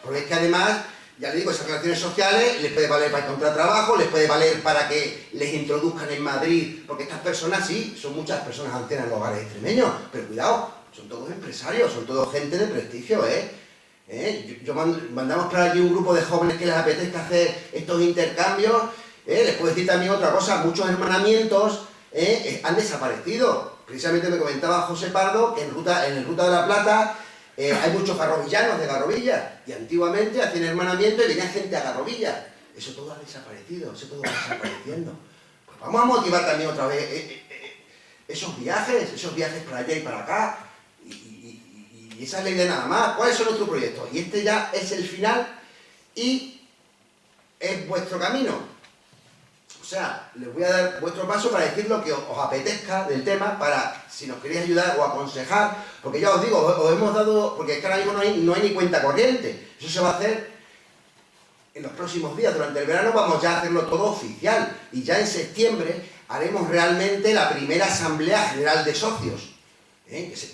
B: Porque es que además, ya le digo, esas relaciones sociales les puede valer para encontrar trabajo, les puede valer para que les introduzcan en Madrid, porque estas personas sí, son muchas personas ancianas en los hogares extremeños, pero cuidado, son todos empresarios, son todos gente de prestigio, mandamos para allí un grupo de jóvenes que les apetezca hacer estos intercambios, les puedo decir también otra cosa, muchos hermanamientos han desaparecido. Precisamente me comentaba José Pardo que en el Ruta de la Plata Hay muchos garrovillanos de Garrovilla, y antiguamente hacían hermanamiento y venía gente a Garrovilla. Eso todo ha desaparecido, eso todo va desapareciendo. Pues vamos a motivar también otra vez esos viajes para allá y para acá. Y esa es la idea nada más. ¿Cuáles son nuestros proyectos? Y este ya es el final y es vuestro camino. O sea, les voy a dar vuestro paso para decir lo que os apetezca del tema, para si nos queréis ayudar o aconsejar, porque ya os digo, os hemos dado, porque es que ahora mismo no hay ni cuenta corriente. Eso se va a hacer en los próximos días. Durante el verano vamos ya a hacerlo todo oficial, y ya en septiembre haremos realmente la primera asamblea general de socios.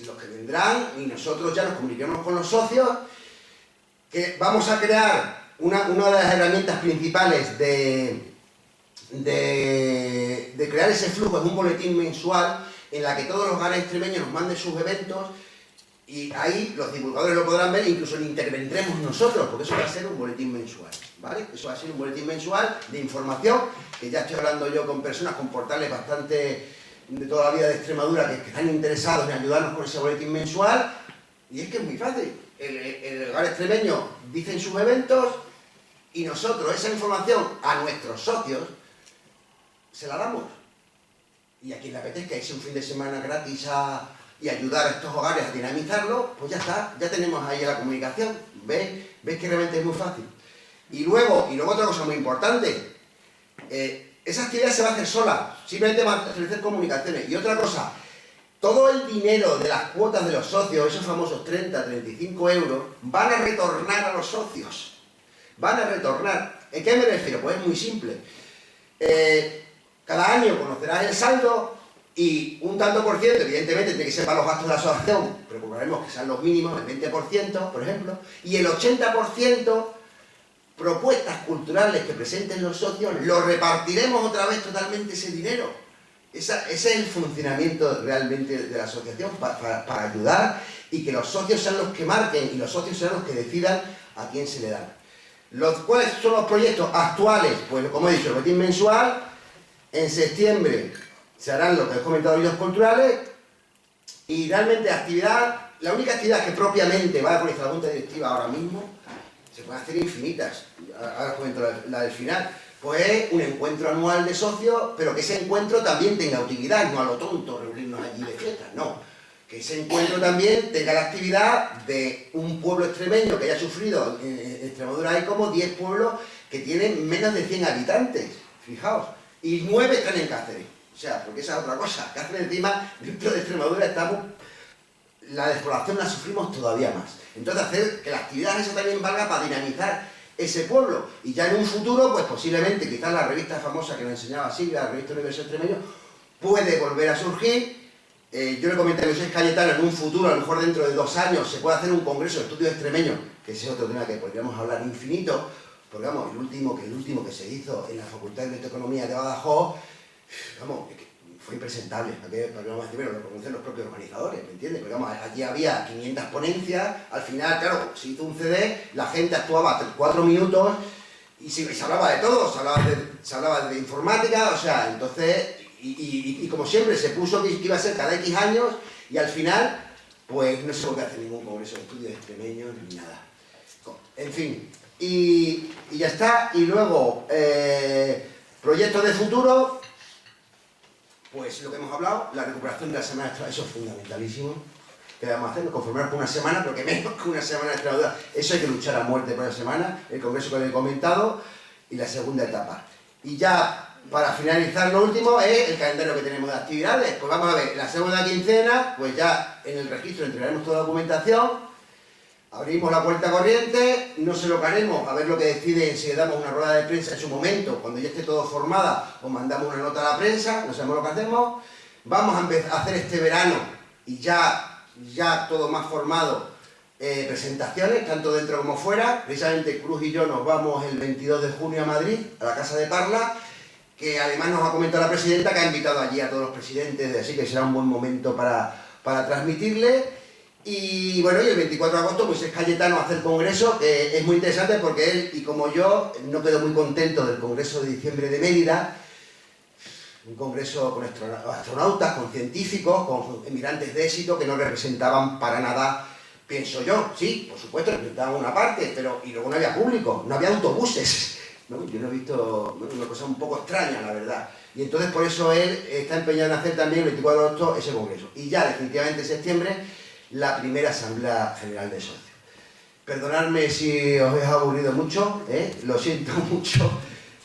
B: Los que vendrán, y nosotros ya nos comunicaremos con los socios, que vamos a crear una de las herramientas principales de crear ese flujo. Es un boletín mensual en la que todos los hogares extremeños nos manden sus eventos, y ahí los divulgadores lo podrán ver, incluso intervendremos nosotros, porque eso va a ser un boletín mensual, ¿vale? Eso va a ser un boletín mensual de información, que ya estoy hablando yo con personas, con portales bastante de toda la vida de Extremadura, que están interesados en ayudarnos con ese boletín mensual, y es que es muy fácil. El hogar extremeño dice en sus eventos, y nosotros esa información a nuestros socios se la damos. Y a quien le apetezca irse un fin de semana gratis y ayudar a estos hogares a dinamizarlo, pues ya está, ya tenemos ahí la comunicación. ¿Ves que realmente es muy fácil? Y luego otra cosa muy importante, esa actividad se va a hacer sola, simplemente va a establecer comunicaciones. Y otra cosa, todo el dinero de las cuotas de los socios, esos famosos 30, 35 euros, van a retornar a los socios. Van a retornar. ¿En qué me refiero? Pues es muy simple. Cada año conocerás el saldo, y un tanto por ciento, evidentemente, tiene que ser para los gastos de la asociación, procuraremos que sean los mínimos, el 20%, por ejemplo, y el 80%, propuestas culturales que presenten los socios, lo repartiremos otra vez totalmente ese dinero. Ese es el funcionamiento realmente de la asociación, para ayudar, y que los socios sean los que marquen, y los socios sean los que decidan a quién se le dan. ¿Cuáles son los proyectos actuales? Pues como he dicho, el boletín mensual. En septiembre se harán lo que he comentado, vídeos culturales, y realmente la única actividad que propiamente va a realizar la Junta Directiva ahora mismo, se pueden hacer infinitas, ahora os comento la del final, pues es un encuentro anual de socios, pero que ese encuentro también tenga utilidad, no a lo tonto reunirnos allí de fiesta, no. Que ese encuentro también tenga la actividad de un pueblo extremeño que haya sufrido. En Extremadura hay como 10 pueblos que tienen menos de 100 habitantes, fijaos, y 9 están en Cáceres. O sea, porque esa es otra cosa. Cáceres encima, dentro de Extremadura la despoblación la sufrimos todavía más. Entonces hacer que la actividad esa también valga para dinamizar ese pueblo. Y ya en un futuro, pues posiblemente, quizás la revista famosa que nos enseñaba Silvia, la revista Universo Extremeño, puede volver a surgir. Yo le comenté a José Cayetano, en un futuro, a lo mejor dentro de 2 años, se puede hacer un congreso de estudios extremeños, que ese es otro tema que podríamos hablar infinito, porque vamos, el último que se hizo en la Facultad de Economía de Badajoz, vamos, fue impresentable, para que vamos a decir, bueno, lo conocen los propios organizadores, ¿me entiendes? Pero vamos, allí había 500 ponencias, al final, claro, se hizo un CD, la gente actuaba 4 minutos, y se hablaba de todo, se hablaba de informática, o sea, entonces... Y como siempre se puso que iba a ser cada X años, y al final pues no se puede hacer ningún congreso de estudios extremeños ni nada. En fin, y ya está. Y luego proyectos de futuro, pues lo que hemos hablado, la recuperación de la semana extra, eso es fundamentalísimo. ¿Qué vamos a hacer? Nos conformamos con una semana, pero que menos que una semana de Extremadura. Eso hay que luchar a muerte por la semana, el congreso que les he comentado, y la segunda etapa. Y ya para finalizar, lo último es el calendario que tenemos de actividades. Pues vamos a ver, la segunda quincena, pues ya en el registro entregaremos toda la documentación, abrimos la cuenta corriente, no se lo haremos a ver lo que deciden, si le damos una rueda de prensa en su momento, cuando ya esté todo formada, o mandamos una nota a la prensa, no sabemos lo que hacemos. Vamos a empezar a hacer este verano, y ya todo más formado, presentaciones, tanto dentro como fuera. Precisamente Cruz y yo nos vamos el 22 de junio a Madrid, a la Casa de Parla, que además nos ha comentado la presidenta que ha invitado allí a todos los presidentes, así que será un buen momento para transmitirle. Y bueno, y el 24 de agosto pues es Cayetano a hacer congreso, que es muy interesante porque él, y como yo, no quedó muy contento del congreso de diciembre de Mérida, un congreso con astronautas, con científicos, con emigrantes de éxito, que no representaban para nada Pienso yo, sí, por supuesto, necesitaban una parte, pero y luego no había público, no había autobuses. ¿No? Yo no he visto una cosa un poco extraña, la verdad. Y entonces por eso él está empeñado en hacer también el 24 de agosto ese congreso. Y ya definitivamente en septiembre la primera Asamblea General de Socios. Perdonadme si os he aburrido mucho, lo siento mucho,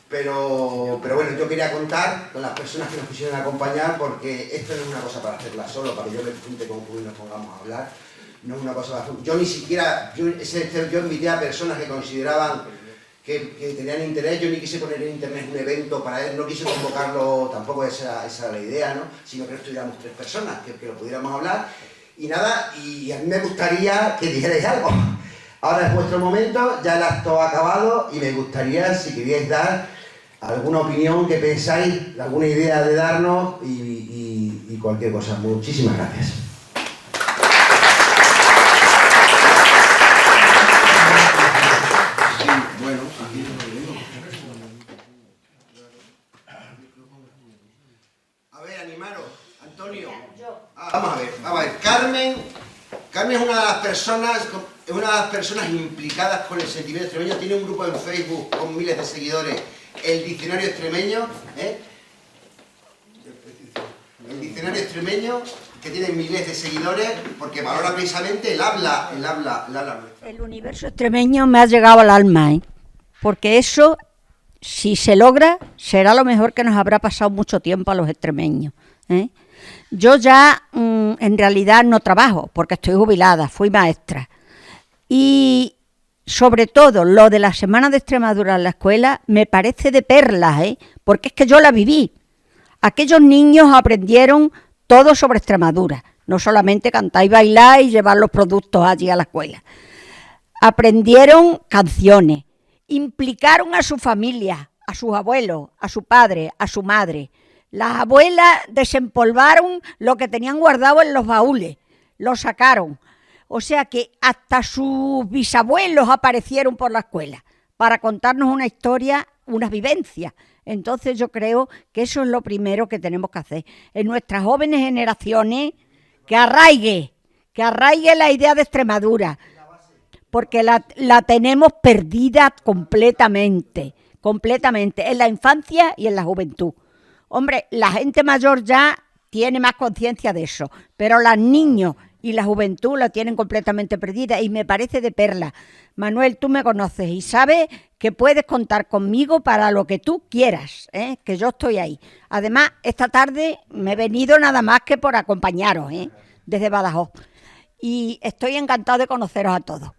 B: pero bueno, yo quería contar con las personas que nos quisieron acompañar, porque esto no es una cosa para hacerla solo, para que yo me junte con Julio y nos pongamos a hablar. No es una cosa para... Yo ni siquiera, yo invité a personas que consideraban que tenían interés. Yo ni quise poner en internet un evento para él, no quise convocarlo, tampoco esa era la idea, ¿no? Sino que no estuviéramos 3 personas, que lo pudiéramos hablar. Y nada, y a mí me gustaría que dijerais algo. Ahora es vuestro momento, ya el acto ha acabado, y me gustaría, si queríais dar alguna opinión que pensáis, alguna idea de darnos, y cualquier cosa. Muchísimas gracias. A ver, animaros, Antonio. Vamos a ver. Carmen es una de las personas implicadas con el sentimiento extremeño. Tiene un grupo en Facebook con miles de seguidores, el Diccionario Extremeño, el Diccionario Extremeño, que tiene miles de seguidores, porque valora precisamente el habla nuestra.
H: El universo extremeño me ha llegado al alma, porque eso, si se logra, será lo mejor que nos habrá pasado mucho tiempo a los extremeños. Yo ya, en realidad, no trabajo, porque estoy jubilada, fui maestra. Y, sobre todo, lo de la Semana de Extremadura en la escuela me parece de perlas, porque es que yo la viví. Aquellos niños aprendieron todo sobre Extremadura, no solamente cantar y bailar y llevar los productos allí a la escuela. Aprendieron canciones, implicaron a su familia, a sus abuelos, a su padre, a su madre. Las abuelas desempolvaron lo que tenían guardado en los baúles, lo sacaron. O sea que hasta sus bisabuelos aparecieron por la escuela para contarnos una historia, unas vivencias. Entonces yo creo que eso es lo primero que tenemos que hacer. En nuestras jóvenes generaciones, que arraigue la idea de Extremadura, porque la tenemos perdida completamente, en la infancia y en la juventud. Hombre, la gente mayor ya tiene más conciencia de eso, pero los niños y la juventud la tienen completamente perdida, y me parece de perla. Manuel, tú me conoces y sabes que puedes contar conmigo para lo que tú quieras, que yo estoy ahí. Además, esta tarde me he venido nada más que por acompañaros, desde Badajoz. Y estoy encantado de conoceros a todos.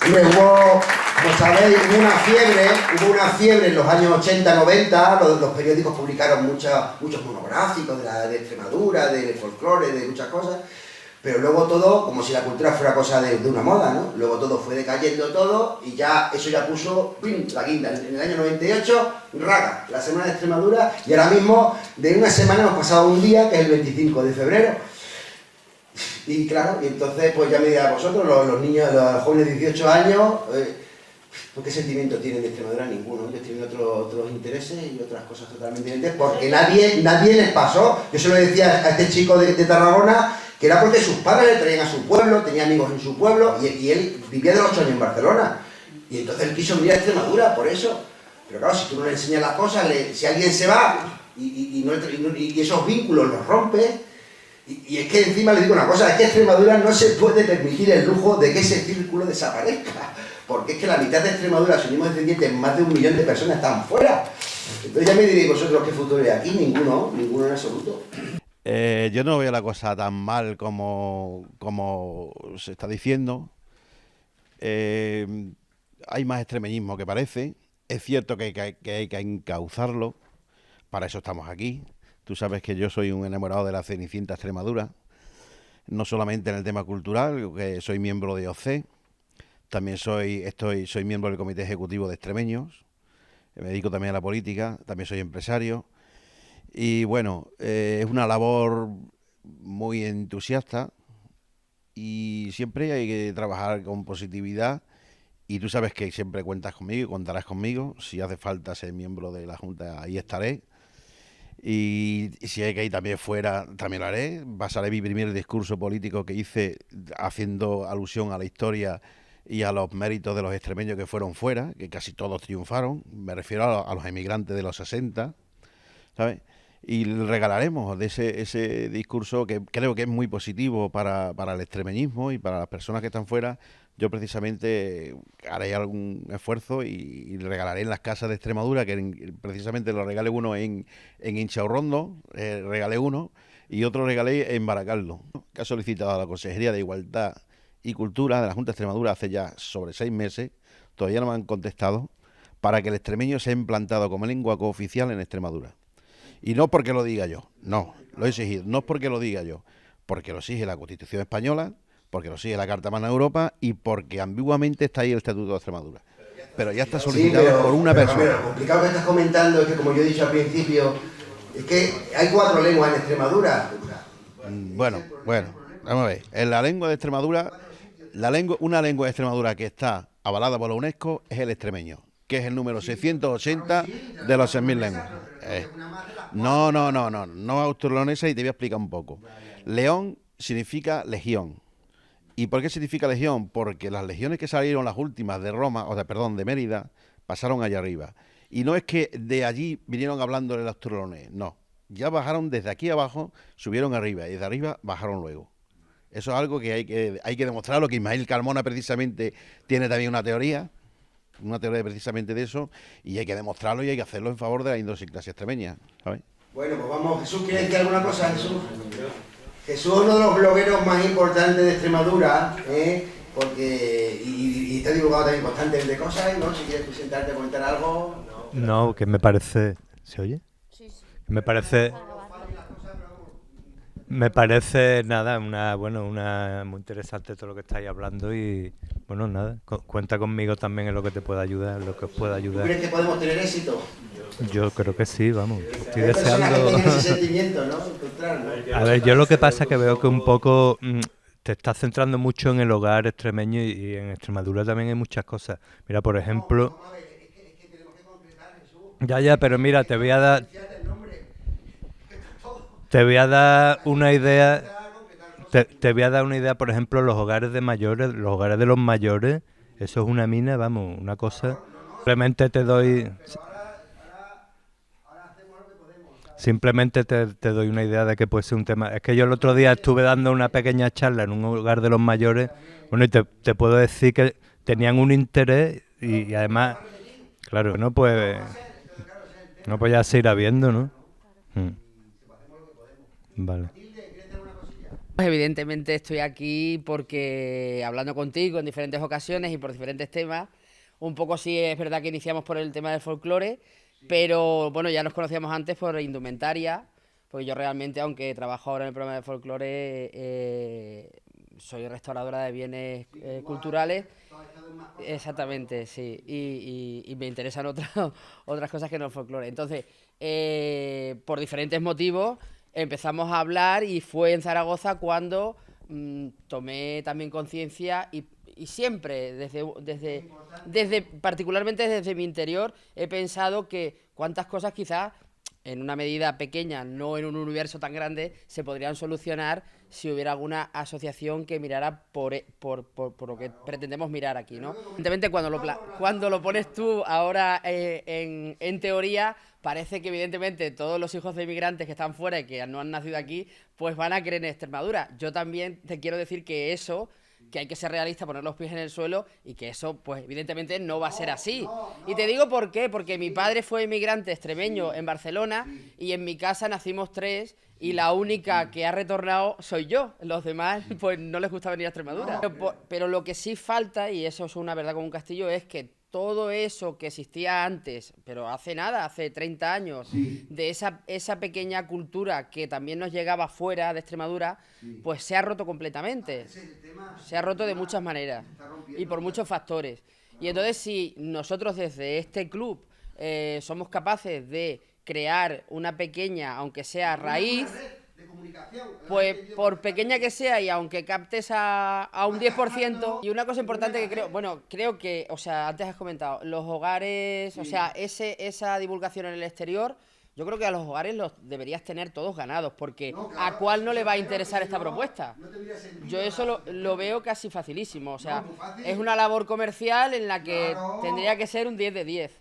B: Como sabéis, hubo una fiebre en los años 80-90, los periódicos publicaron muchos monográficos de Extremadura, de folclore, de muchas cosas, pero luego todo, como si la cultura fuera cosa de una moda, ¿no? Luego todo fue decayendo todo, y ya eso ya puso la guinda. En el año 98, raga, la Semana de Extremadura, y ahora mismo de una semana hemos pasado un día, que es el 25 de febrero. Y claro, y entonces pues ya me dirá vosotros, los niños, los jóvenes de 18 años, ¿qué sentimiento tienen de Extremadura? Ninguno. Ellos tienen otros intereses y otras cosas totalmente diferentes, porque nadie les pasó. Yo se lo decía a este chico de Tarragona, que era porque sus padres le traían a su pueblo, tenía amigos en su pueblo, y él vivía de los 8 años en Barcelona. Y entonces él quiso venir a Extremadura por eso. Pero claro, si tú no le enseñas las cosas, si alguien se va y esos vínculos los rompe. Y es que encima le digo una cosa, es que Extremadura no se puede permitir el lujo de que ese círculo desaparezca, porque es que la mitad de Extremadura, si unimos descendientes, más de 1 millón de personas están fuera. Entonces ya me diréis vosotros qué futuro hay aquí, ninguno en absoluto.
I: Yo no veo la cosa tan mal como se está diciendo. Hay más extremeñismo que parece. Es cierto que hay que encauzarlo, para eso estamos aquí. Tú sabes que yo soy un enamorado de la Cenicienta Extremadura, no solamente en el tema cultural, que soy miembro de OC, también soy miembro del Comité Ejecutivo de Extremeños, me dedico también a la política, también soy empresario, y bueno, es una labor muy entusiasta y siempre hay que trabajar con positividad, y tú sabes que siempre cuentas conmigo y contarás conmigo. Si hace falta ser miembro de la Junta, ahí estaré. Y si hay que ir también fuera, también lo haré. Basaré mi primer discurso político que hice haciendo alusión a la historia y a los méritos de los extremeños que fueron fuera, que casi todos triunfaron. Me refiero a los emigrantes de los 60, ¿sabes? Y le regalaremos de ese discurso que creo que es muy positivo para el extremeñismo y para las personas que están fuera. Yo precisamente haré algún esfuerzo y regalaré en las casas de Extremadura, que precisamente lo regalé uno en Inchaurrondo, regalé uno, y otro regalé en Baracaldo, que ha solicitado a la Consejería de Igualdad y Cultura de la Junta de Extremadura hace ya sobre 6 meses, todavía no me han contestado, para que el extremeño sea implantado como lengua cooficial en Extremadura. Y no porque lo diga yo, no, lo he exigido, no es porque lo diga yo, porque lo exige la Constitución española, porque lo sigue la Carta Magna de Europa y porque ambiguamente está ahí el Estatuto de Extremadura. Pero ya está solicitado por una persona.
B: Lo complicado que estás comentando es que, como yo he dicho al principio, es que hay 4 lenguas en Extremadura.
I: Bueno, vamos a ver. En la lengua de Extremadura, una lengua de Extremadura que está avalada por la UNESCO es el extremeño, que es el número 680 de los 6.000 lenguas. No austroleonesa, y te voy a explicar un poco. León significa legión. ¿Y por qué significa legión? Porque las legiones que salieron, las últimas de Roma, de Mérida, pasaron allá arriba. Y no es que de allí vinieron hablando el austroleonés, no. Ya bajaron desde aquí abajo, subieron arriba, y de arriba bajaron luego. Eso es algo que hay que demostrarlo, que Ismael Carmona precisamente tiene también una teoría precisamente de eso, y hay que demostrarlo y hay que hacerlo en favor de la idiosincrasia extremeña, ¿sabes?
B: Bueno, pues vamos, Jesús, ¿quieres decir alguna cosa, Jesús? Jesús es uno de los blogueros más importantes de Extremadura, porque y está divulgado también constantemente cosas, ¿no? Si quieres presentarte, comentar algo.
J: No, que me parece... ¿Se oye? Sí. Me parece nada, una muy interesante todo lo que estáis hablando y bueno, nada, cuenta conmigo también en lo que te pueda ayudar, en lo que os pueda ayudar.
B: ¿Tú crees que podemos tener éxito?
J: Yo creo que sí, vamos. Estoy
B: deseando. Que tienen ese sentimiento, ¿no?
J: A ver, yo lo que pasa es que veo que un poco te estás centrando mucho en el hogar extremeño y en Extremadura también hay muchas cosas. Mira, por ejemplo... Ya, pero mira, te voy a dar una idea. Te voy a dar una idea, por ejemplo, los hogares de mayores, los hogares de los mayores, eso es una mina, vamos, una cosa. Simplemente te doy una idea de que puede ser un tema. Es que yo el otro día estuve dando una pequeña charla en un hogar de los mayores, bueno, y te puedo decir que tenían un interés y además, claro, no pues ya se irá viendo, ¿no? Vale.
K: Pues evidentemente estoy aquí porque hablando contigo en diferentes ocasiones y por diferentes temas, un poco sí es verdad que iniciamos por el tema del folclore, pero bueno, ya nos conocíamos antes por indumentaria, porque yo realmente, aunque trabajo ahora en el programa de folclore, soy restauradora de bienes culturales. Exactamente, sí, y me interesan otras cosas que no el folclore. Entonces, por diferentes motivos, empezamos a hablar y fue en Zaragoza cuando tomé también conciencia y siempre, particularmente desde mi interior, he pensado que cuántas cosas quizás en una medida pequeña, no en un universo tan grande, se podrían solucionar si hubiera alguna asociación que mirara por lo que pretendemos mirar aquí, ¿no? Evidentemente, cuando lo pones tú ahora en teoría, parece que evidentemente todos los hijos de inmigrantes que están fuera y que no han nacido aquí, pues van a querer en Extremadura. Yo también te quiero decir que hay que ser realista, poner los pies en el suelo y que eso, pues evidentemente no va a ser así. Y te digo por qué, porque mi padre fue inmigrante extremeño en Barcelona y en mi casa nacimos 3 y la única que ha retornado soy yo. Los demás, pues no les gusta venir a Extremadura. Pero lo que sí falta, y eso es una verdad como un castillo, es que todo eso que existía antes, pero hace 30 años, de esa pequeña cultura que también nos llegaba fuera de Extremadura, pues se ha roto completamente. Se ha roto de muchas maneras y por muchos factores. Y entonces si nosotros desde este club somos capaces de crear una pequeña, aunque sea raíz, pues por pequeña que sea y aunque captes a un 10%, y una cosa importante que creo que, o sea, antes has comentado, los hogares, o sea, esa divulgación en el exterior, Yo creo que a los hogares los deberías tener todos ganados, porque ¿a cuál no le va a interesar esta propuesta? Yo eso lo veo casi facilísimo, o sea, es una labor comercial en la que tendría que ser un 10 de 10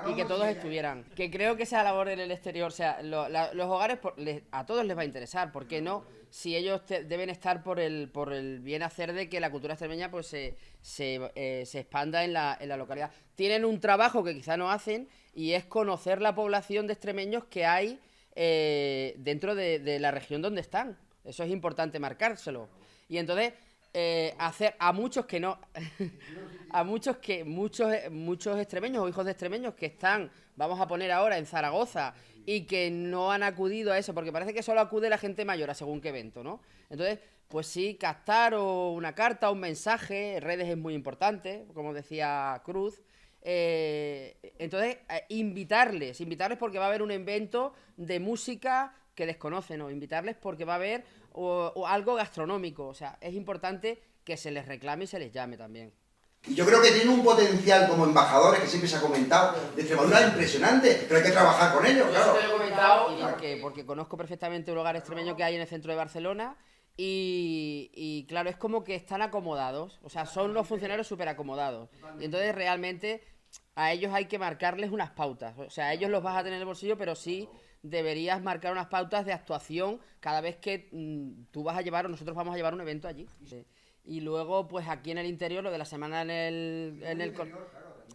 K: y que todos estuvieran. Que creo que esa labor en el exterior, o sea, los hogares a todos les va a interesar, ¿por qué no? Si ellos deben estar por el bien hacer de que la cultura extremeña pues se expanda en la localidad. Tienen un trabajo que quizá no hacen, y es conocer la población de extremeños que hay dentro de la región donde están. Eso es importante marcárselo. Y entonces, hacer a muchos que no... a muchos extremeños o hijos de extremeños que están, vamos a poner ahora, en Zaragoza, y que no han acudido a eso, porque parece que solo acude la gente mayor a según qué evento, ¿no? Entonces, pues sí, captar o una carta, un mensaje, redes es muy importante, como decía Cruz. Entonces, invitarles porque va a haber un evento de música que desconocen, o invitarles porque va a haber o algo gastronómico. O sea, es importante que se les reclame y se les llame también.
B: Y yo creo que tiene un potencial como embajadores, que siempre se ha comentado, de Extremadura impresionante, pero hay que trabajar con ellos, claro.
K: Yo te lo he comentado porque conozco perfectamente un hogar extremeño que hay en el centro de Barcelona. Y claro, es como que están acomodados, o sea, son los funcionarios súper acomodados. Y entonces realmente a ellos hay que marcarles unas pautas. O sea, a ellos los vas a tener en el bolsillo, pero sí deberías marcar unas pautas de actuación cada vez que tú vas a llevar o nosotros vamos a llevar un evento allí. Sí. Y luego, pues aquí en el interior, lo de la semana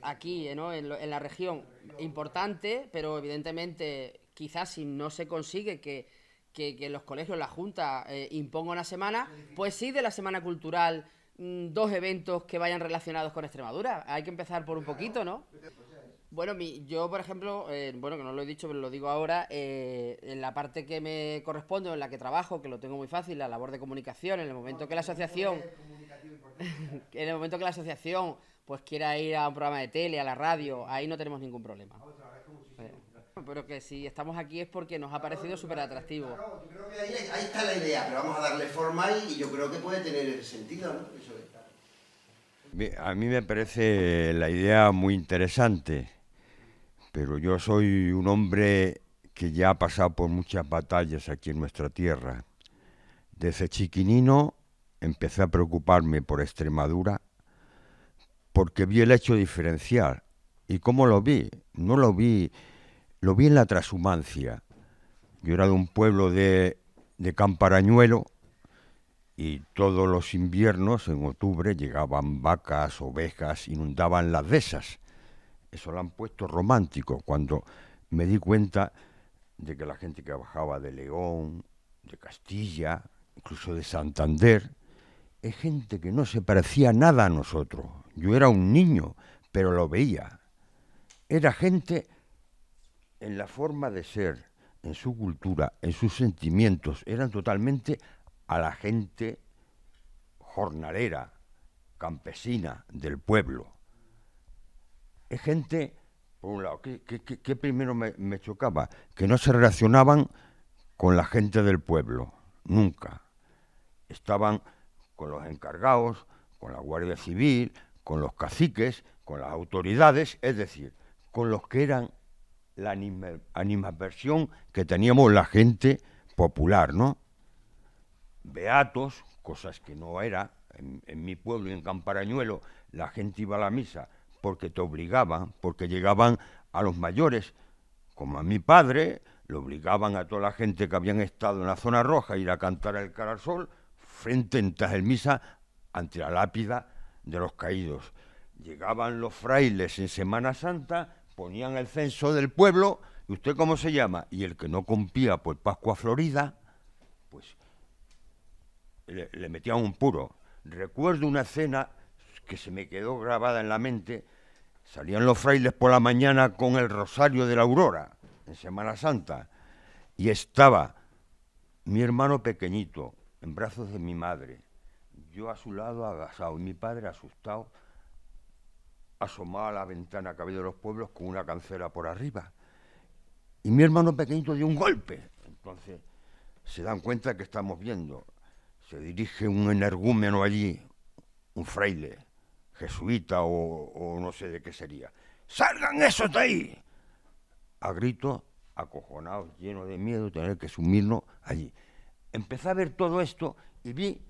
K: aquí, ¿no? en la región, importante, pero evidentemente quizás si no se consigue que los colegios, la Junta, imponga una semana, pues sí, de la semana cultural, 2 eventos que vayan relacionados con Extremadura. Hay que empezar por un poquito, ¿no? Bueno, yo, por ejemplo, bueno, que no lo he dicho, pero lo digo ahora, en la parte que me corresponde, o en la que trabajo, que lo tengo muy fácil, la labor de comunicación, en el momento que la asociación pues quiera ir a un programa de tele, a la radio, ahí no tenemos ningún problema. Pero que si estamos aquí es porque nos ha parecido súper atractivo.
B: Claro, yo creo que ahí está la idea, pero vamos a darle forma y yo creo que puede tener sentido, ¿no? Eso es.
L: A mí me parece la idea muy interesante, pero yo soy un hombre que ya ha pasado por muchas batallas aquí en nuestra tierra. Desde chiquinino empecé a preocuparme por Extremadura porque vi el hecho diferencial. ¿Y cómo lo vi? No lo vi... Lo vi en la transhumancia. Yo era de un pueblo de Camparañuelo y todos los inviernos, en octubre, llegaban vacas, ovejas, inundaban las dehesas. Eso lo han puesto romántico, cuando me di cuenta de que la gente que bajaba de León, de Castilla, incluso de Santander, es gente que no se parecía nada a nosotros. Yo era un niño, pero lo veía. Era gente... en la forma de ser, en su cultura, en sus sentimientos, eran totalmente a la gente jornalera, campesina, del pueblo. Es gente, por un lado, que primero me chocaba, que no se relacionaban con la gente del pueblo, nunca. Estaban con los encargados, con la Guardia Civil, con los caciques, con las autoridades, es decir, con los que eran la animadversión que teníamos la gente popular, ¿no? Beatos, cosas que no era. En mi pueblo y en Camparañuelo la gente iba a la misa porque te obligaban, porque llegaban a los mayores, como a mi padre, le obligaban a toda la gente que habían estado en la zona roja a ir a cantar el cara al sol frente en el misa ante la lápida de los caídos. Llegaban los frailes en Semana Santa, ponían el censo del pueblo, ¿y usted cómo se llama? Y el que no cumplía por Pascua Florida, pues le metían un puro. Recuerdo una escena que se me quedó grabada en la mente. Salían los frailes por la mañana con el rosario de la aurora, en Semana Santa, y estaba mi hermano pequeñito, en brazos de mi madre, yo a su lado agazado, y mi padre asustado, asomado a la ventana que había de los pueblos con una cancela por arriba. Y mi hermano pequeñito dio un golpe. Entonces se dan cuenta que estamos viendo. Se dirige un energúmeno allí, un fraile, jesuita o no sé de qué sería. ¡Salgan esos de ahí! A grito acojonados, llenos de miedo, tener que sumirnos allí. Empecé a ver todo esto y vi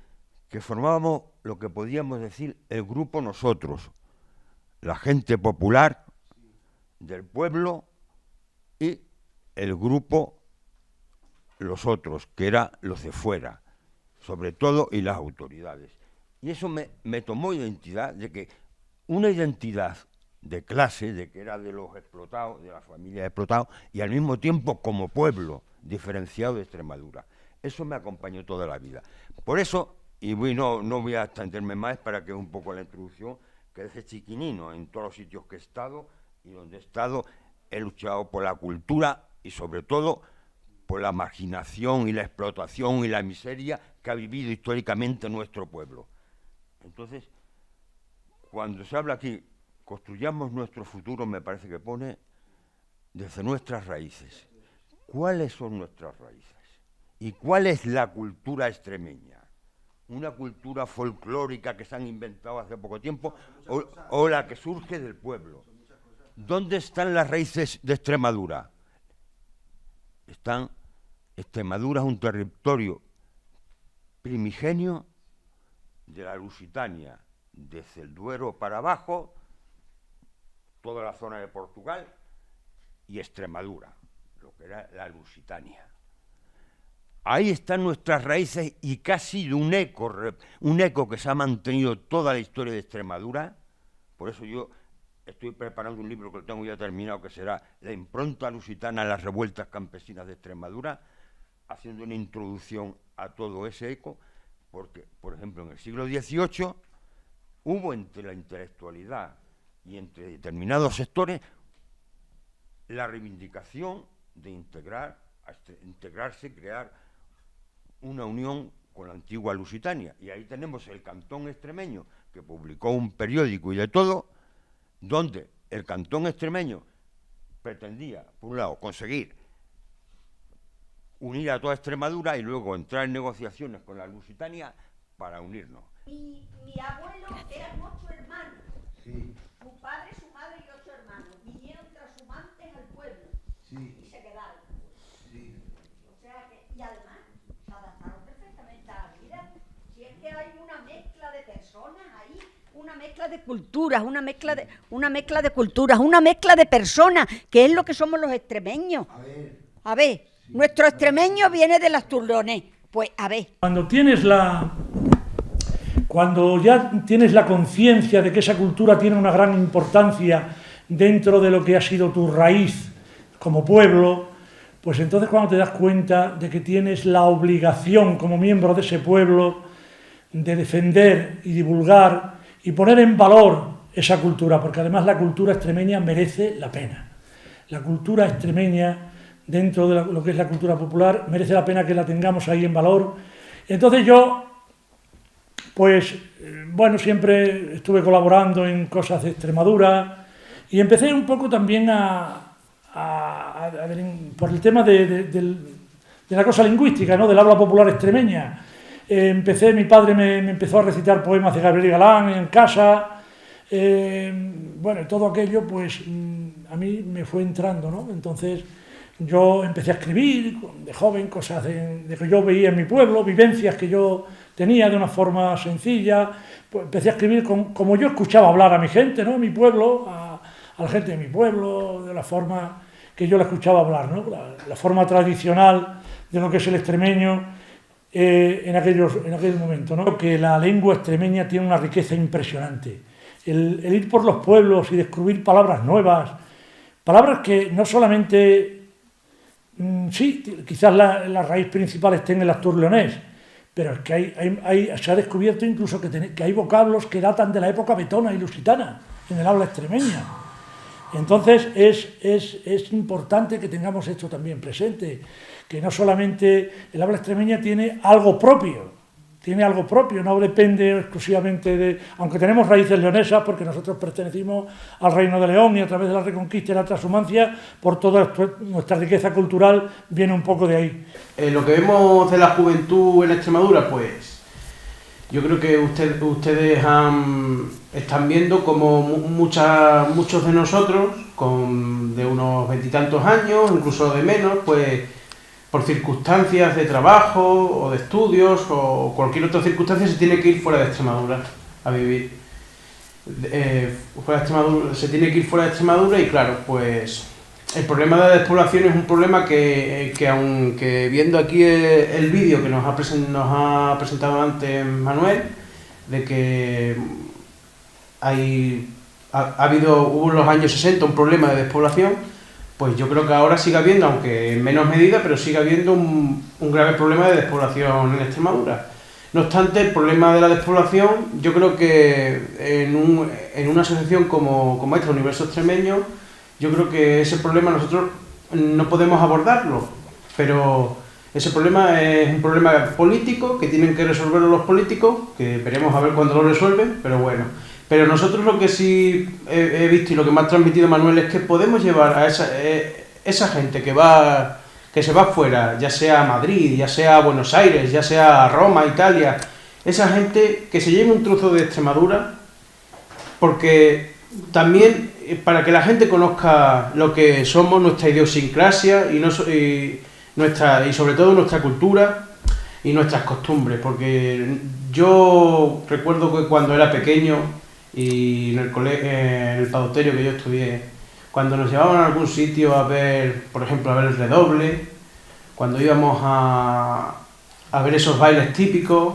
L: que formábamos lo que podíamos decir el grupo nosotros, la gente popular del pueblo y el grupo los otros, que eran los de fuera, sobre todo, y las autoridades. Y eso me tomó identidad, de que una identidad de clase, de que era de los explotados, de la familia explotados, y al mismo tiempo como pueblo diferenciado de Extremadura. Eso me acompañó toda la vida. Por eso, y no voy a extenderme más para que un poco la introducción, que desde chiquinino, en todos los sitios que he estado y donde he estado, he luchado por la cultura y sobre todo por la marginación y la explotación y la miseria que ha vivido históricamente nuestro pueblo. Entonces, cuando se habla aquí, construyamos nuestro futuro, me parece que pone desde nuestras raíces. ¿Cuáles son nuestras raíces? ¿Y cuál es la cultura extremeña? ¿Una cultura folclórica que se han inventado hace poco tiempo o la que surge del pueblo? ¿Dónde están las raíces de Extremadura? Extremadura es un territorio primigenio de la Lusitania, desde el Duero para abajo, toda la zona de Portugal y Extremadura, lo que era la Lusitania. Ahí están nuestras raíces y casi de un eco que se ha mantenido toda la historia de Extremadura. Por eso yo estoy preparando un libro que lo tengo ya terminado, que será La impronta lusitana a las revueltas campesinas de Extremadura, haciendo una introducción a todo ese eco, porque, por ejemplo, en el siglo XVIII hubo entre la intelectualidad y entre determinados sectores la reivindicación de integrarse, crear una unión con la antigua Lusitania. Y ahí tenemos el Cantón Extremeño, que publicó un periódico y de todo, donde el Cantón Extremeño pretendía, por un lado, conseguir unir a toda Extremadura y luego entrar en negociaciones con la Lusitania para unirnos.
H: Mi abuelo eran 8 hermanos. Sí. Su padre, su madre y 8 hermanos. Vinieron trashumantes al pueblo. Sí. Y se quedaron. Sí. O sea que, y además, se adaptaron perfectamente a la vida. Si es que hay una mezcla de personas ahí, una mezcla de culturas, una mezcla de culturas, una mezcla de personas, que es lo que somos los extremeños. A ver, sí. Nuestro extremeño viene del asturleonés. Pues, a ver.
M: Cuando ya tienes la conciencia de que esa cultura tiene una gran importancia dentro de lo que ha sido tu raíz como pueblo, pues entonces cuando te das cuenta de que tienes la obligación como miembro de ese pueblo de defender y divulgar y poner en valor esa cultura, porque además la cultura extremeña merece la pena. La cultura extremeña, dentro de lo que es la cultura popular, merece la pena que la tengamos ahí en valor. Entonces yo, pues, bueno, siempre estuve colaborando en cosas de Extremadura y empecé un poco también por el tema de la cosa lingüística, ¿no? Del habla popular extremeña. Mi padre me empezó a recitar poemas de Gabriel y Galán en casa. Bueno, todo aquello, pues, a mí me fue entrando, ¿no? Entonces yo empecé a escribir de joven cosas de que yo veía en mi pueblo, vivencias que yo tenía de una forma sencilla. Pues empecé a escribir como yo escuchaba hablar a mi gente, ¿no? En mi pueblo, a la gente de mi pueblo, de la forma que yo la escuchaba hablar, ¿no? La forma tradicional de lo que es el extremeño en aquel momento, ¿no? Que la lengua extremeña tiene una riqueza impresionante. El ir por los pueblos y descubrir palabras nuevas, palabras que no solamente... Sí, quizás la raíz principal esté en el asturleonés, pero es que se ha descubierto incluso que hay vocablos que datan de la época vetona y lusitana en el habla extremeña. Entonces es importante que tengamos esto también presente, que no solamente el habla extremeña tiene algo propio, no depende exclusivamente de... Aunque tenemos raíces leonesas, porque nosotros pertenecimos al Reino de León y a través de la Reconquista y la Transhumancia, por toda nuestra riqueza cultural viene un poco de ahí.
N: Lo que vemos de la juventud en Extremadura, pues Yo creo que ustedes están viendo como muchos de nosotros, de unos 20 y tantos años, incluso de menos, pues por circunstancias de trabajo o de estudios o cualquier otra circunstancia se tiene que ir fuera de Extremadura a vivir. Se tiene que ir fuera de Extremadura y claro, pues el problema de la despoblación es un problema que aunque viendo aquí el vídeo que nos ha presentado antes Manuel, de que hubo en los años 60 un problema de despoblación, pues yo creo que ahora sigue habiendo, aunque en menos medida, pero sigue habiendo un grave problema de despoblación en Extremadura. No obstante, el problema de la despoblación, yo creo que en una asociación como esta, Universo Extremeño, yo creo que ese problema nosotros no podemos abordarlo, pero ese problema es un problema político que tienen que resolverlo los políticos, que veremos a ver cuándo lo resuelven, pero bueno. Pero nosotros lo que sí he visto y lo que me ha transmitido Manuel es que podemos llevar a esa gente que se va fuera, ya sea a Madrid, ya sea a Buenos Aires, ya sea a Roma, Italia, esa gente que se lleve un trozo de Extremadura, porque también para que la gente conozca lo que somos, nuestra idiosincrasia y sobre todo nuestra cultura y nuestras costumbres, porque yo recuerdo que cuando era pequeño y en el Padauterio que yo estudié, cuando nos llevaban a algún sitio a ver, por ejemplo, a ver el redoble, cuando íbamos a ver esos bailes típicos,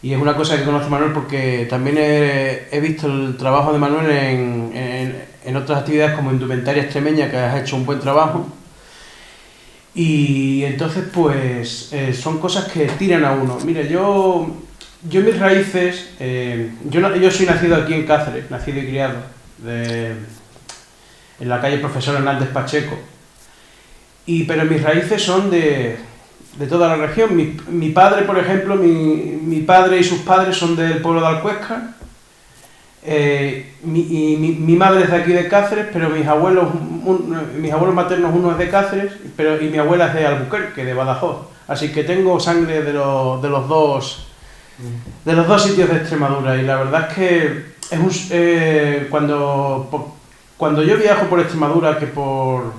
N: y es una cosa que conoce Manuel porque también he visto el trabajo de Manuel en otras actividades como Indumentaria Extremeña, que has hecho un buen trabajo, y entonces pues son cosas que tiran a uno. Mira, yo mis raíces, yo soy nacido aquí en Cáceres, nacido y criado, en la calle Profesor Hernández Pacheco, pero mis raíces son de toda la región. Mi padre, por ejemplo, mi padre y sus padres son del pueblo de Alcuéscar, mi madre es de aquí de Cáceres, pero mis abuelos maternos, uno es de Cáceres y mi abuela es de Albuquerque, de Badajoz, así que tengo sangre de los dos sitios de Extremadura, y la verdad es que cuando yo viajo por Extremadura, que por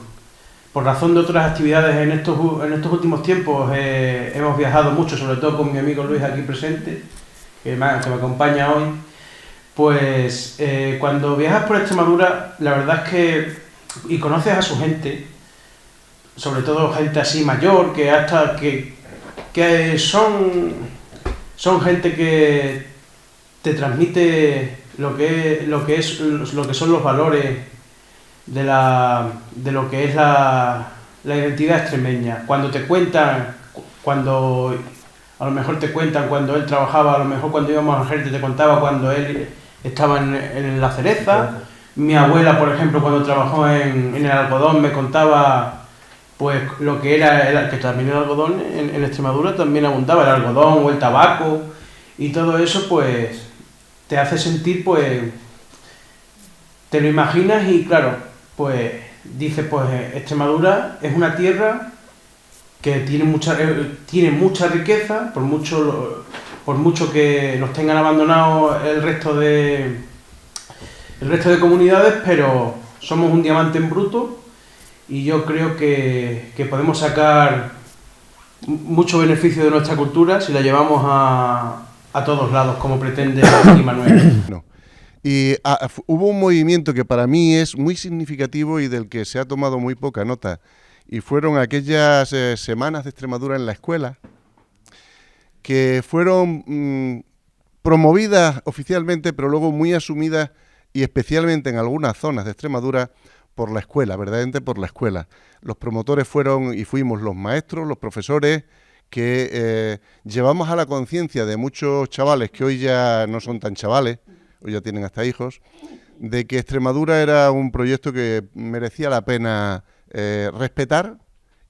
N: razón de otras actividades en estos últimos tiempos hemos viajado mucho, sobre todo con mi amigo Luis aquí presente, que me acompaña hoy, pues cuando viajas por Extremadura, la verdad es y conoces a su gente, sobre todo gente así mayor, que son gente que te transmite lo que son los valores de lo que es la identidad extremeña. Cuando a lo mejor te cuentan cuando él trabajaba, a lo mejor cuando íbamos a Jerez te contaba cuando él estaba en la cereza. Mi abuela, por ejemplo, cuando trabajó en el algodón me contaba pues lo que era, que también el algodón en Extremadura también abundaba, el algodón o el tabaco, y todo eso pues te hace sentir, pues te lo imaginas, y claro, pues dices, pues Extremadura es una tierra que tiene mucha riqueza, por mucho que nos tengan abandonado el resto de comunidades, pero somos un diamante en bruto, y yo creo que podemos sacar mucho beneficio de nuestra cultura si la llevamos a todos lados, como pretende aquí Manuel.
I: No. Y hubo un movimiento que para mí es muy significativo y del que se ha tomado muy poca nota, y fueron aquellas semanas de Extremadura en la escuela, que fueron promovidas oficialmente, pero luego muy asumidas, y especialmente en algunas zonas de Extremadura, por la escuela, verdaderamente por la escuela. Los promotores fuimos los maestros, los profesores, que llevamos a la conciencia de muchos chavales que hoy ya no son tan chavales, hoy ya tienen hasta hijos, de que Extremadura era un proyecto que merecía la pena respetar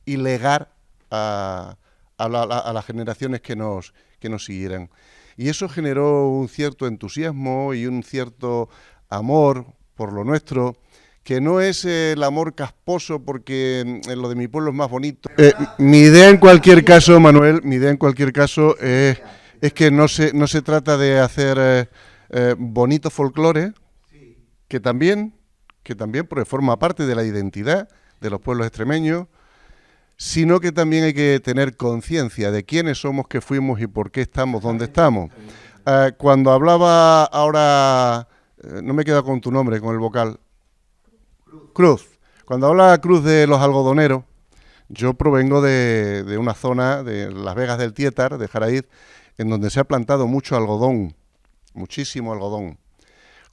I: y legar a las generaciones que nos siguieran. Y eso generó un cierto entusiasmo y un cierto amor por lo nuestro, que no es el amor casposo porque lo de mi pueblo es más bonito. Mi idea en cualquier caso, Manuel, es
O: es que no se trata de hacer bonito folclore, que también, porque forma parte de la identidad de los pueblos extremeños, sino que también hay que tener conciencia de quiénes somos, qué fuimos y por qué estamos donde estamos. Cuando hablaba ahora, no me he quedado con tu nombre, con el vocal, Cruz. Cuando habla Cruz de los algodoneros, yo provengo de una zona de Las Vegas del Tietar, de Jaraíz, en donde se ha plantado mucho algodón, muchísimo algodón.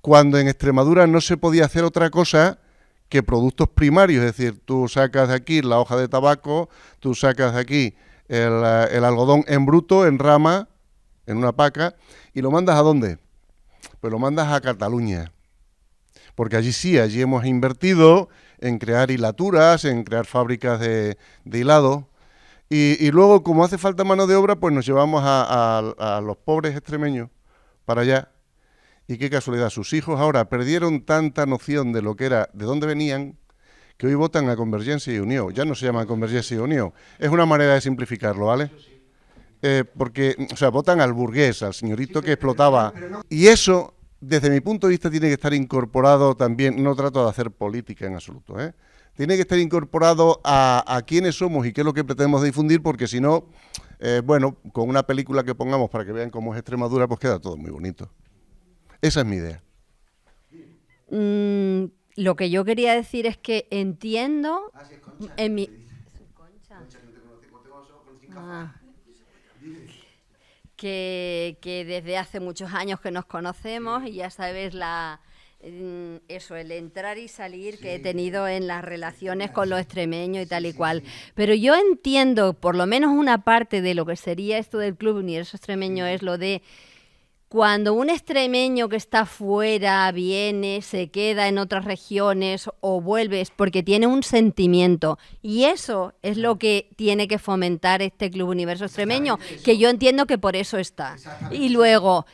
O: Cuando en Extremadura no se podía hacer otra cosa que productos primarios, es decir, tú sacas de aquí la hoja de tabaco, tú sacas de aquí el algodón en bruto, en rama, en una paca, y lo mandas ¿a dónde? Pues lo mandas a Cataluña, porque allí sí, allí hemos invertido en crear hilaturas, en crear fábricas de hilado, y luego, como hace falta mano de obra, pues nos llevamos a los pobres extremeños para allá. Y qué casualidad, sus hijos ahora perdieron tanta noción de lo que era, de dónde venían, que hoy votan a Convergencia y Unió. Ya no se llama Convergencia y Unió. Es una manera de simplificarlo, ¿vale? Porque, o sea, votan al burgués, al señorito que explotaba. Y eso, desde mi punto de vista, tiene que estar incorporado también, no trato de hacer política en absoluto, ¿eh? Tiene que estar incorporado a quiénes somos y qué es lo que pretendemos difundir, porque si no, bueno, con una película que pongamos para que vean cómo es Extremadura, pues queda todo muy bonito. Esa es mi idea.
H: Lo que yo quería decir es que entiendo en mi... Que desde hace muchos años que nos conocemos y ya sabes el entrar y salir que he tenido en las relaciones con los extremeños y tal y cual. Pero yo entiendo, por lo menos una parte de lo que sería esto del Club Universo Extremeño es lo de cuando un extremeño que está fuera viene, se queda en otras regiones o vuelve, es porque tiene un sentimiento. Y eso es lo que tiene que fomentar este Club Universo Extremeño, que yo entiendo que por eso está. Y luego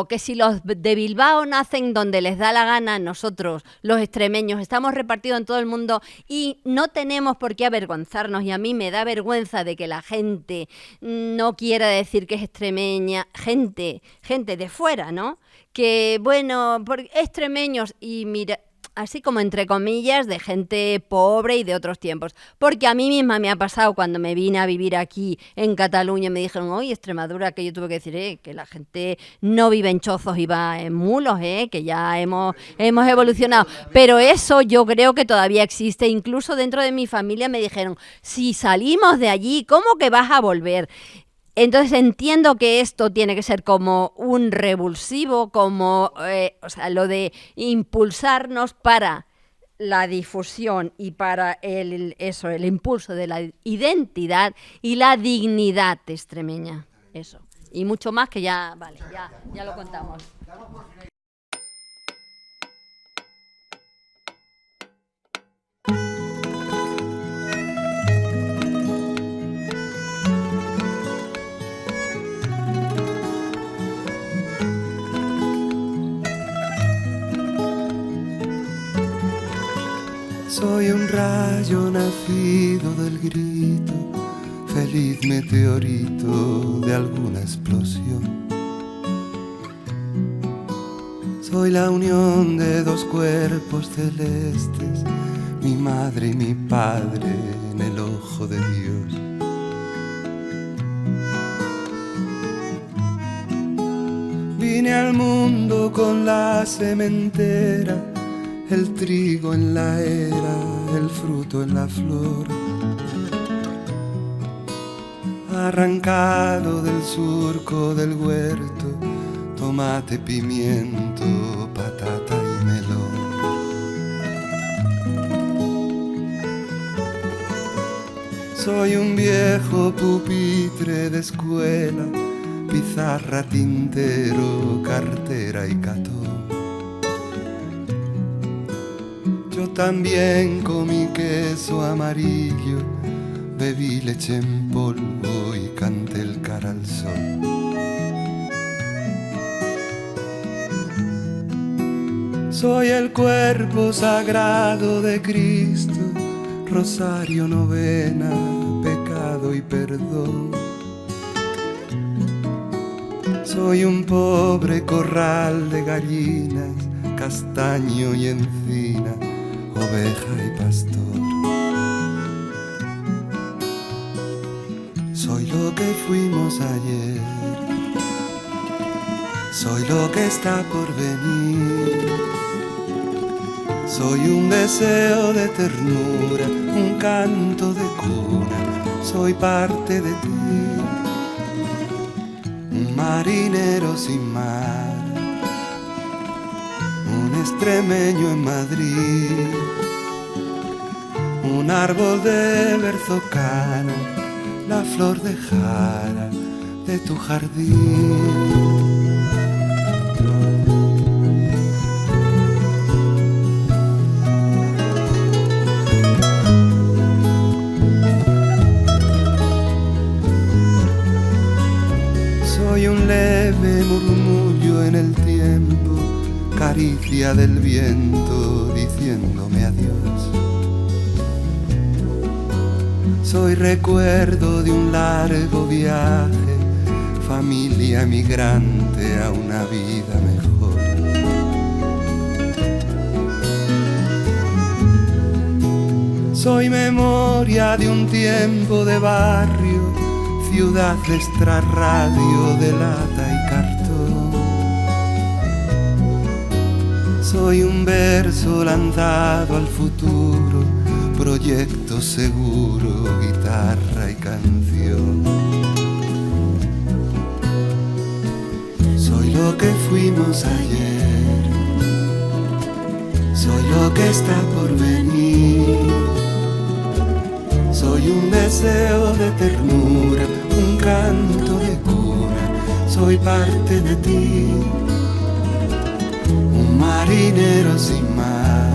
H: que si los de Bilbao nacen donde les da la gana, nosotros, los extremeños, estamos repartidos en todo el mundo y no tenemos por qué avergonzarnos. Y a mí me da vergüenza de que la gente no quiera decir que es extremeña. Gente de fuera, ¿no? Que, bueno, extremeños y mira, así como entre comillas, de gente pobre y de otros tiempos. Porque a mí misma me ha pasado cuando me vine a vivir aquí en Cataluña, me dijeron, oye, Extremadura, que yo tuve que decir, que la gente no vive en chozos y va en mulos, que ya hemos evolucionado. Pero eso yo creo que todavía existe. Incluso dentro de mi familia me dijeron, si salimos de allí, ¿cómo que vas a volver? Entonces entiendo que esto tiene que ser como un revulsivo, como lo de impulsarnos para la difusión y para el impulso de la identidad y la dignidad extremeña. Eso. Y mucho más que ya lo contamos.
P: Soy un rayo nacido del grito, feliz meteorito de alguna explosión. Soy la unión de dos cuerpos celestes, mi madre y mi padre en el ojo de Dios. Vine al mundo con la sementera, el trigo en la era, el fruto en la flor. Arrancado del surco del huerto, tomate, pimiento, patata y melón. Soy un viejo pupitre de escuela, pizarra, tintero, cartera y catón. Yo también comí queso amarillo, bebí leche en polvo y canté el cara al sol. Soy el cuerpo sagrado de Cristo, rosario, novena, pecado y perdón. Soy un pobre corral de gallinas, castaño y encina, oveja y pastor. Soy lo que fuimos ayer, soy lo que está por venir. Soy un deseo de ternura, un canto de cuna, soy parte de ti. Un marinero sin mar, un extremeño en Madrid, un árbol de berzocana, la flor de jara de tu jardín. Soy un leve murmullo en el tiempo, caricia del viento diciéndome adiós. Soy recuerdo de un largo viaje, familia emigrante a una vida mejor. Soy memoria de un tiempo de barrio, ciudad de extrarradio de lata y cartón. Soy un verso lanzado al futuro, proyecto seguro, guitarra y canción. Soy lo que fuimos ayer, soy lo que está por venir. Soy un deseo de ternura, un canto de cuna, soy parte de ti. Un marinero sin mar,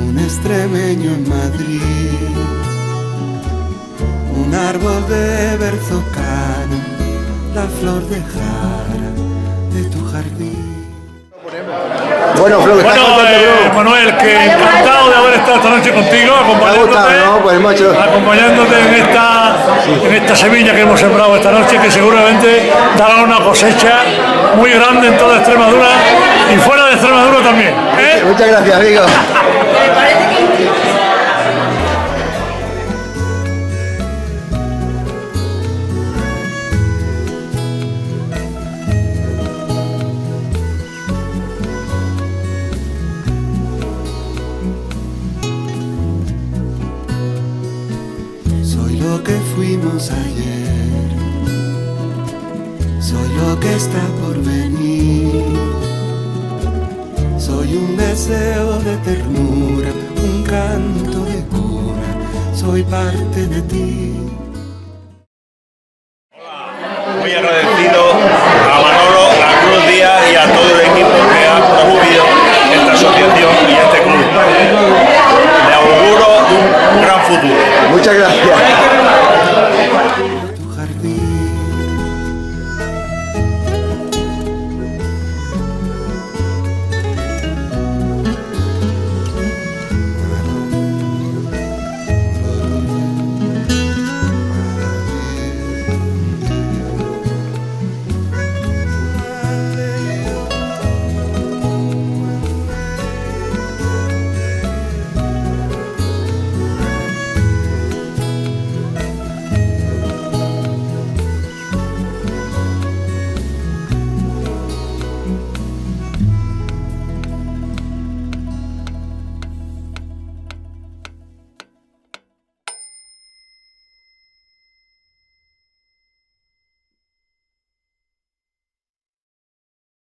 P: un extremeño en Madrid, un árbol de berzocana, la flor de jara de tu jardín.
B: Bueno, Flo,
M: Manuel, que encantado de haber estado esta noche contigo, acompañándote en esta semilla que hemos sembrado esta noche, que seguramente dará una cosecha muy grande en toda Extremadura y fuera de Extremadura también.
B: Muchas gracias, amigo.
P: Lo que fuimos ayer, soy lo que está por venir. Soy un deseo de ternura, un canto de cuna, soy parte de ti.